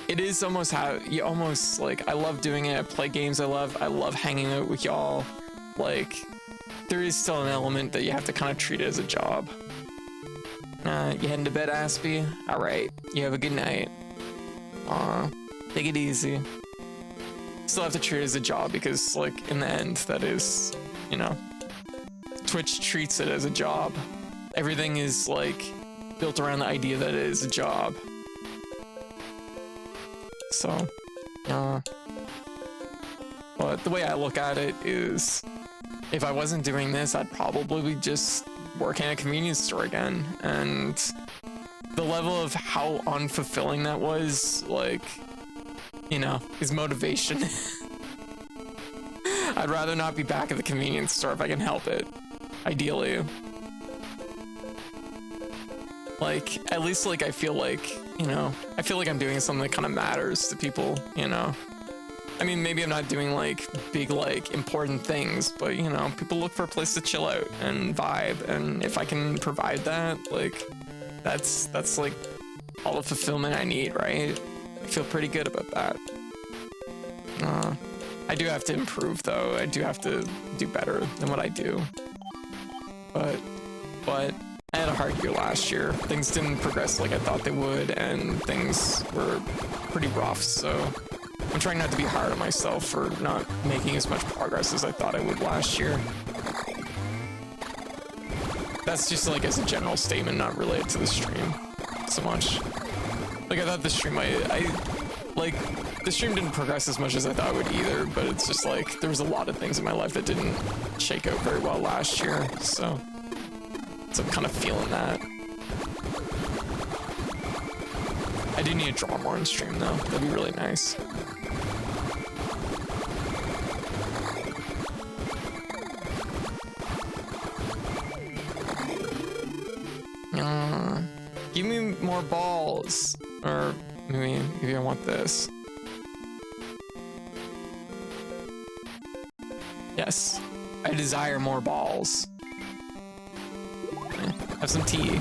it is almost how you almost like, I love doing it. I play games I love hanging out with y'all. Like, there is still an element that you have to kind of treat it as a job. You heading to bed, Aspie? All right, you have a good night. Take it easy. Still have to treat it as a job, because like in the end, that is, you know, Twitch treats it as a job. Everything is like built around the idea that it is a job. So, but the way I look at it is, if I wasn't doing this, I'd probably be just working at a convenience store again. And the level of how unfulfilling that was, like, you know, is motivation. I'd rather not be back at the convenience store if I can help it, ideally. Like, at least, like, I feel like, you know, I feel like I'm doing something that kind of matters to people, you know? I mean, maybe I'm not doing, like, big, like, important things, but, you know, people look for a place to chill out and vibe, and if I can provide that, like, that's like, all the fulfillment I need, right? I feel pretty good about that. I do have to improve, though. I do have to do better than what I do. But I had a hard year last year. Things didn't progress like I thought they would, and things were pretty rough, so I'm trying not to be hard on myself for not making as much progress as I thought I would last year. That's just like as a general statement, not related to the stream so much. Like, I thought the stream, like, the stream didn't progress as much as I thought it would either, but it's just like, there was a lot of things in my life that didn't shake out very well last year, so I'm kind of feeling that. I do need to draw more on stream, though. That'd be really nice. Give me more balls. Or maybe I want this. Yes, I desire more balls. Have some tea.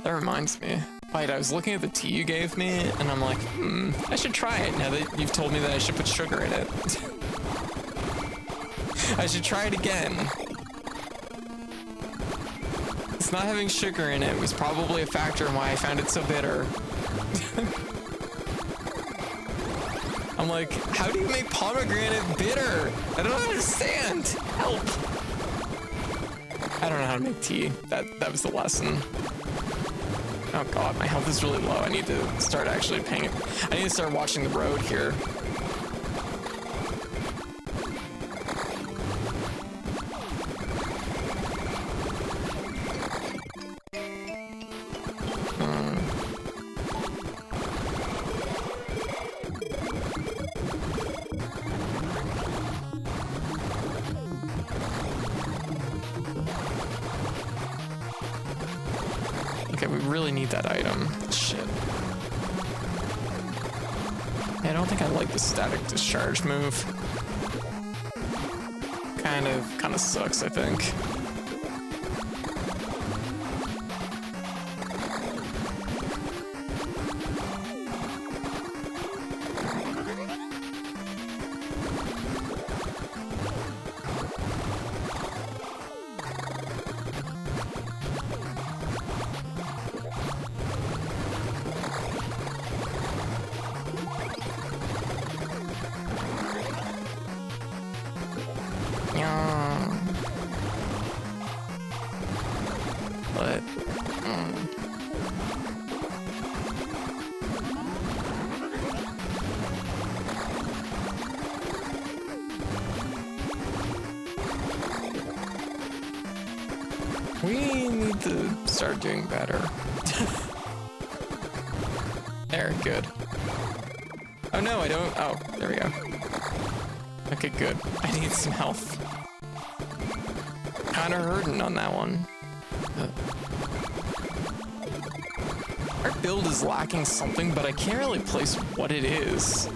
That reminds me. Wait, I was looking at the tea you gave me, and I'm like, I should try it now that you've told me that I should put sugar in it. I should try it again. It's not having sugar in it was probably a factor in why I found it so bitter. I'm like, how do you make pomegranate bitter? I don't understand. Help. I don't know how to make tea. That was the lesson. Oh god, my health is really low. I need to start actually paying it. I need to start watching the road here. Okay, we really need that item. Shit. Yeah, I don't think I like the static discharge move. Kind of sucks, I think. But we need to start doing better. There, good. Oh no, I don't. Oh, there we go. Okay, good. I need some health. Kinda hurting on that one. Our build is lacking something, but I can't really place what it is.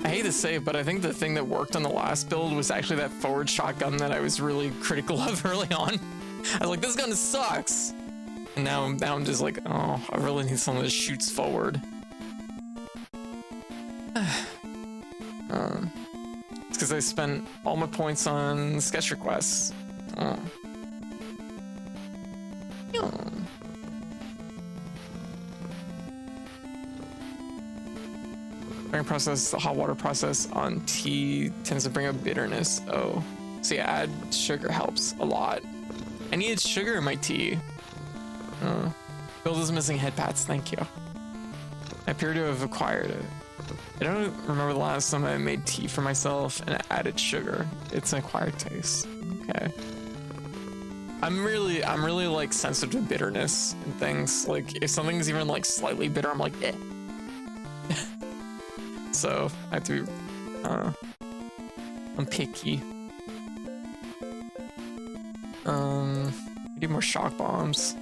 I hate to say it, but I think the thing that worked on the last build was actually that forward shotgun that I was really critical of early on. I was like, this gun sucks! And now I'm just like, oh, I really need something that shoots forward. It's because I spent all my points on sketch requests. Brewing process, the hot water process on tea tends to bring up bitterness. Oh, so yeah, add sugar helps a lot. I needed sugar in my tea. Bill is missing head pats, thank you. I appear to have acquired it. I don't remember the last time I made tea for myself and added sugar. It's an acquired taste. Okay. I'm really like sensitive to bitterness and things. Like if something's even like slightly bitter, I'm like, eh. So I have to be, I'm picky. I need more shock bombs.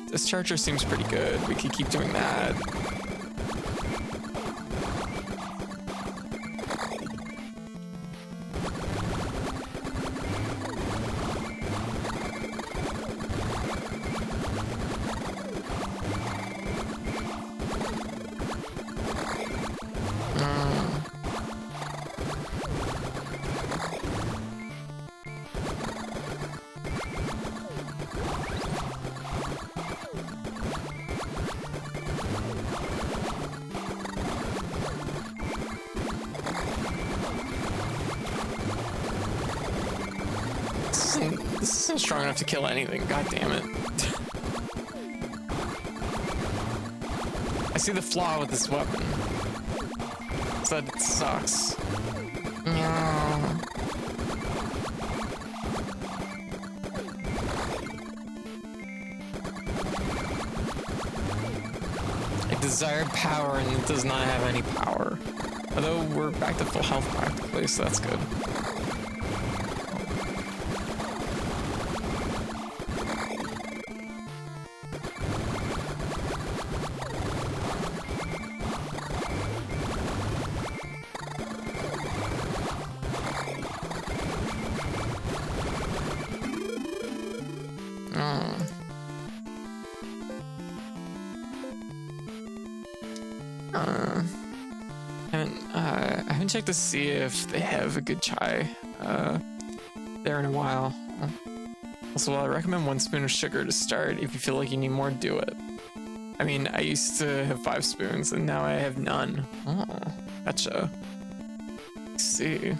This charger seems pretty good. We could keep doing that. This isn't strong enough to kill anything. God damn it. I see the flaw with this weapon. So that it sucks. No. It desired power and it does not have any power. Although we're back to full health practically, so that's good. I haven't checked to see if they have a good chai there in a while. Also, I recommend 1 spoon of sugar to start. If you feel like you need more, do it. I mean, I used to have 5 spoons and now I have none. Oh, gotcha. Let's see.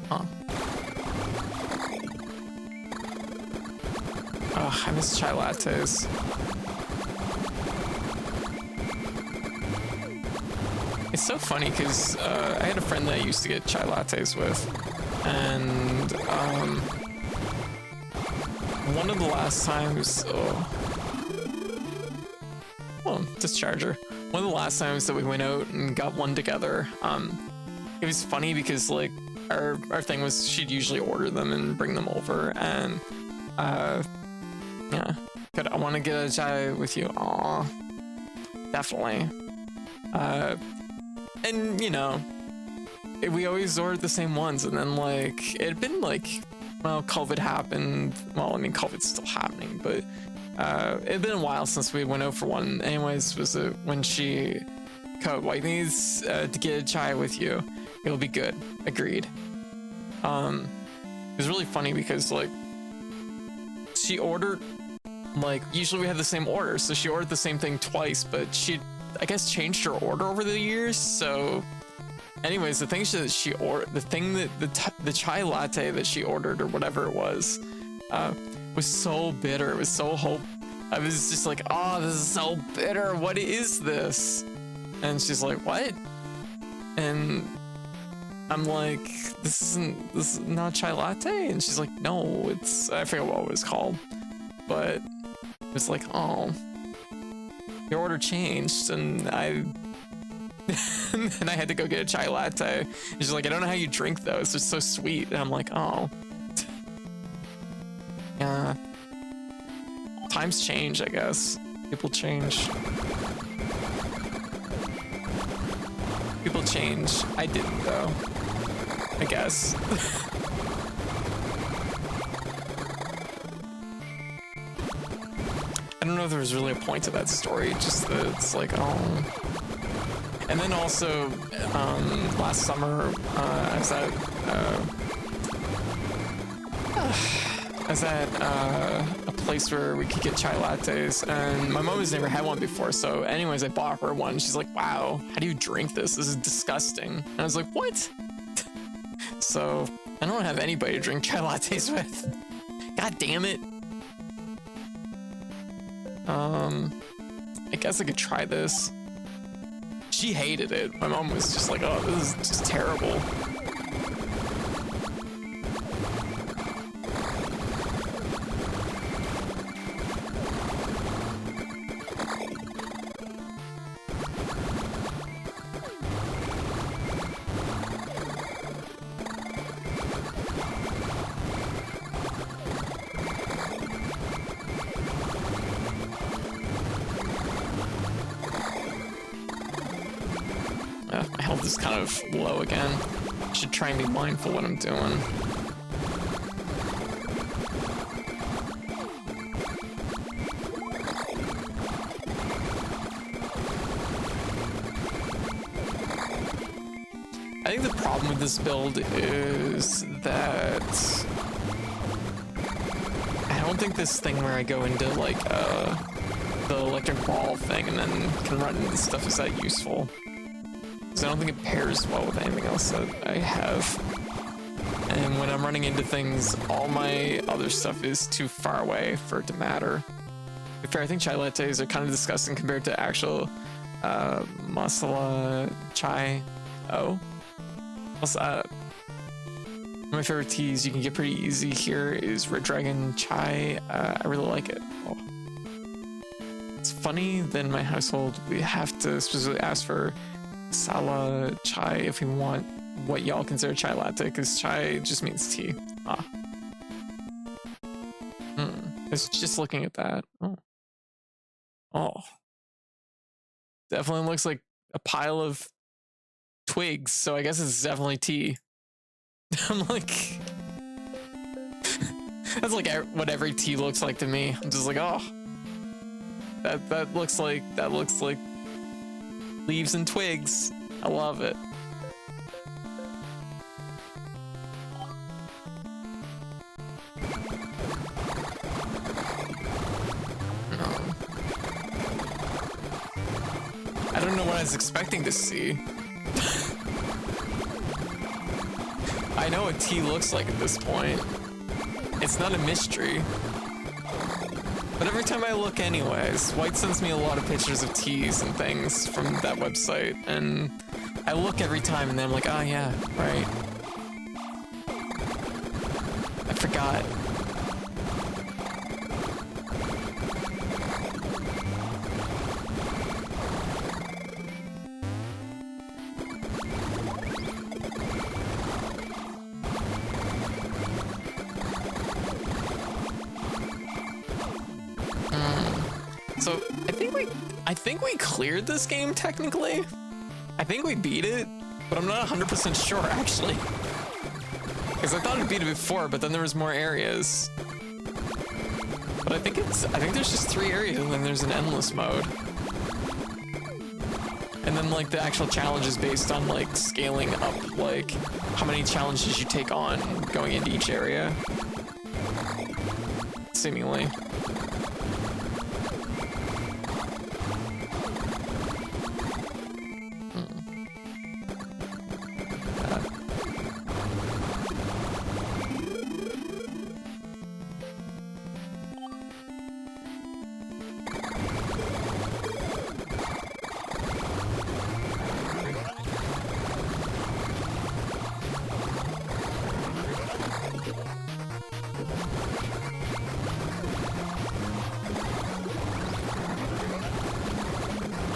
Huh. Oh, I miss chai lattes. It's so funny because I had a friend that I used to get chai lattes with, and one of the last times, this charger. One of the last times that we went out and got one together, it was funny because like our thing was she'd usually order them and bring them over, and yeah, good. I want to get a chai with you. Aw, definitely. And you know, we always ordered the same ones, and then like it had been like, well, COVID happened. Well, I mean, COVID's still happening, but it had been a while since we went out for one. Anyways, was when she cut white needs to get a chai with you. It'll be good. Agreed. It was really funny because like she ordered, like usually we have the same order, so she ordered the same thing twice, but she, I guess, changed her order over the years. So anyways, the thing that she ordered, the thing that the chai latte that she ordered or whatever it was so bitter. It was so I was just like, oh, this is so bitter. What is this? And she's like, what? And I'm like, this is not chai latte. And she's like, no, it's, I forget what it was called, but it was like, oh, your order changed, and I and I had to go get a chai latte. And she's like, I don't know how you drink those, they're so sweet. And I'm like, oh. Yeah. Times change, I guess. People change. People change. I didn't, though. I guess. I don't know if there was really a point to that story, just that it's like, oh. And then also, last summer, I was at was at a place where we could get chai lattes, and my mom has never had one before. So, anyways, I bought her one. She's like, "Wow, how do you drink this? This is disgusting." And I was like, "What?" So I don't have anybody to drink chai lattes with. God damn it. I guess I could try this. She hated it. My mom was just like, "Oh, this is just terrible." My health is kind of low again. Should try and be mindful what I'm doing. I think the problem with this build is that I don't think this thing where I go into like the electric ball thing and then can run into stuff is that useful. Because I don't think it pairs well with anything else that I have. And when I'm running into things, all my other stuff is too far away for it to matter. To be fair, I think chai lattes are kind of disgusting compared to actual masala chai. Oh. What's that? One of my favorite teas you can get pretty easy here is Red Dragon Chai. I really like it. Oh. It's funny that in my household we have to specifically ask for Sala chai if we want what y'all consider chai latte, because chai just means tea. Ah. I was just looking at that. Oh. Oh. Definitely looks like a pile of twigs, so I guess it's definitely tea. I'm like... That's like what every tea looks like to me. I'm just like, oh. That looks like leaves and twigs. I love it. I don't know what I was expecting to see. I know what tea looks like at this point. It's not a mystery. But every time I look anyways, White sends me a lot of pictures of teas and things from that website, and I look every time and then I'm like, oh yeah, right. I forgot. So I think we cleared this game technically. I think we beat it, but I'm not 100% sure actually. Because I thought I beat it before, but then there was more areas. But I think there's just 3 areas and then there's an endless mode. And then like the actual challenge is based on like scaling up like how many challenges you take on going into each area. Seemingly.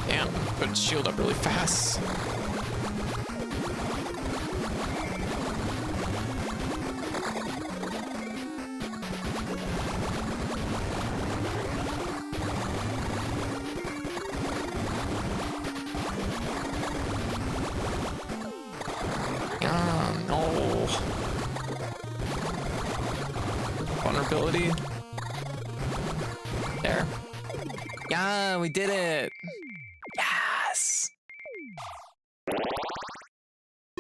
Damn, but shield up really fast. No. Vulnerability. There. Yeah, we did it. Yes.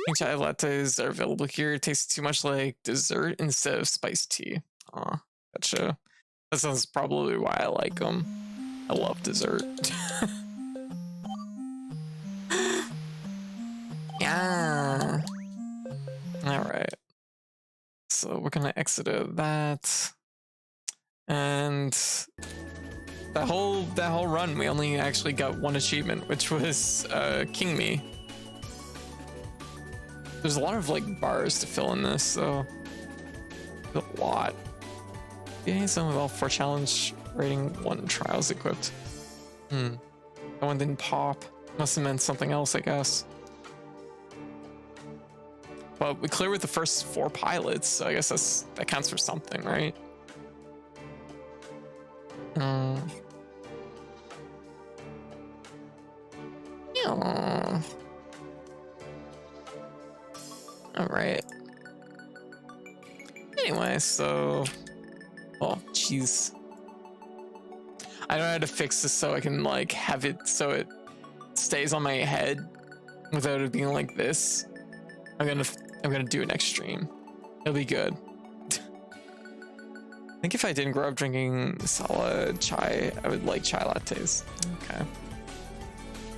Pink chai lattes are available here. It tastes too much like dessert instead of spiced tea. Aw, Gotcha. That sounds probably why I like them. I love dessert. Yeah. All right. So we're gonna exit that, and that whole run, we only actually got one achievement, which was King Me. There's a lot of like bars to fill in this, so a lot. Getting some with all 4 challenge rating 1 trials equipped. That one didn't pop. Must have meant something else, I guess. But we clear with the first 4 pilots, so I guess that counts for something, right? Yeah. All right. Anyway, so, oh, jeez. I don't know how to fix this so I can like have it so it stays on my head without it being like this. I'm gonna do it next stream. It'll be good. I think if I didn't grow up drinking masala chai, I would like chai lattes. Okay.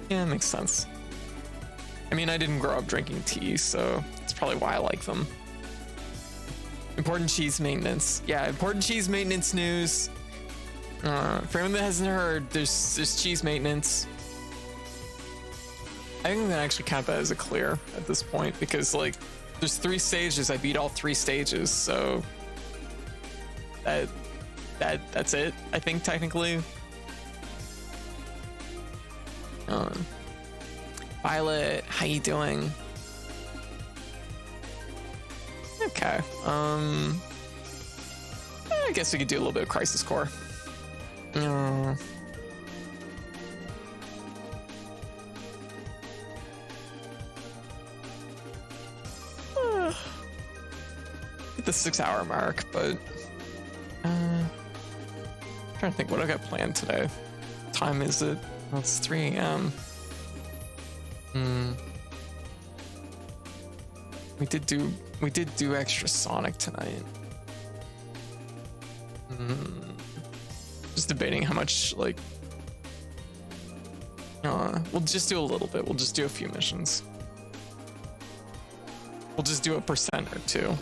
Yeah, makes sense. I mean, I didn't grow up drinking tea, so that's probably why I like them. Important cheese maintenance. Yeah, important cheese maintenance news. For anyone that hasn't heard, there's cheese maintenance. I think I'm gonna actually count that as a clear at this point because like there's 3 stages. I beat all 3 stages, so that's it. I think technically. Violet, how you doing? Okay. I guess we could do a little bit of Crisis Core. Hit the 6-hour mark, but I'm trying to think what I got planned today. What time is it? Well, it's 3 a.m. We did do extra Sonic tonight. Just debating how much, like, we'll just do a little bit. We'll just do a few missions. We'll just do 1% or 2.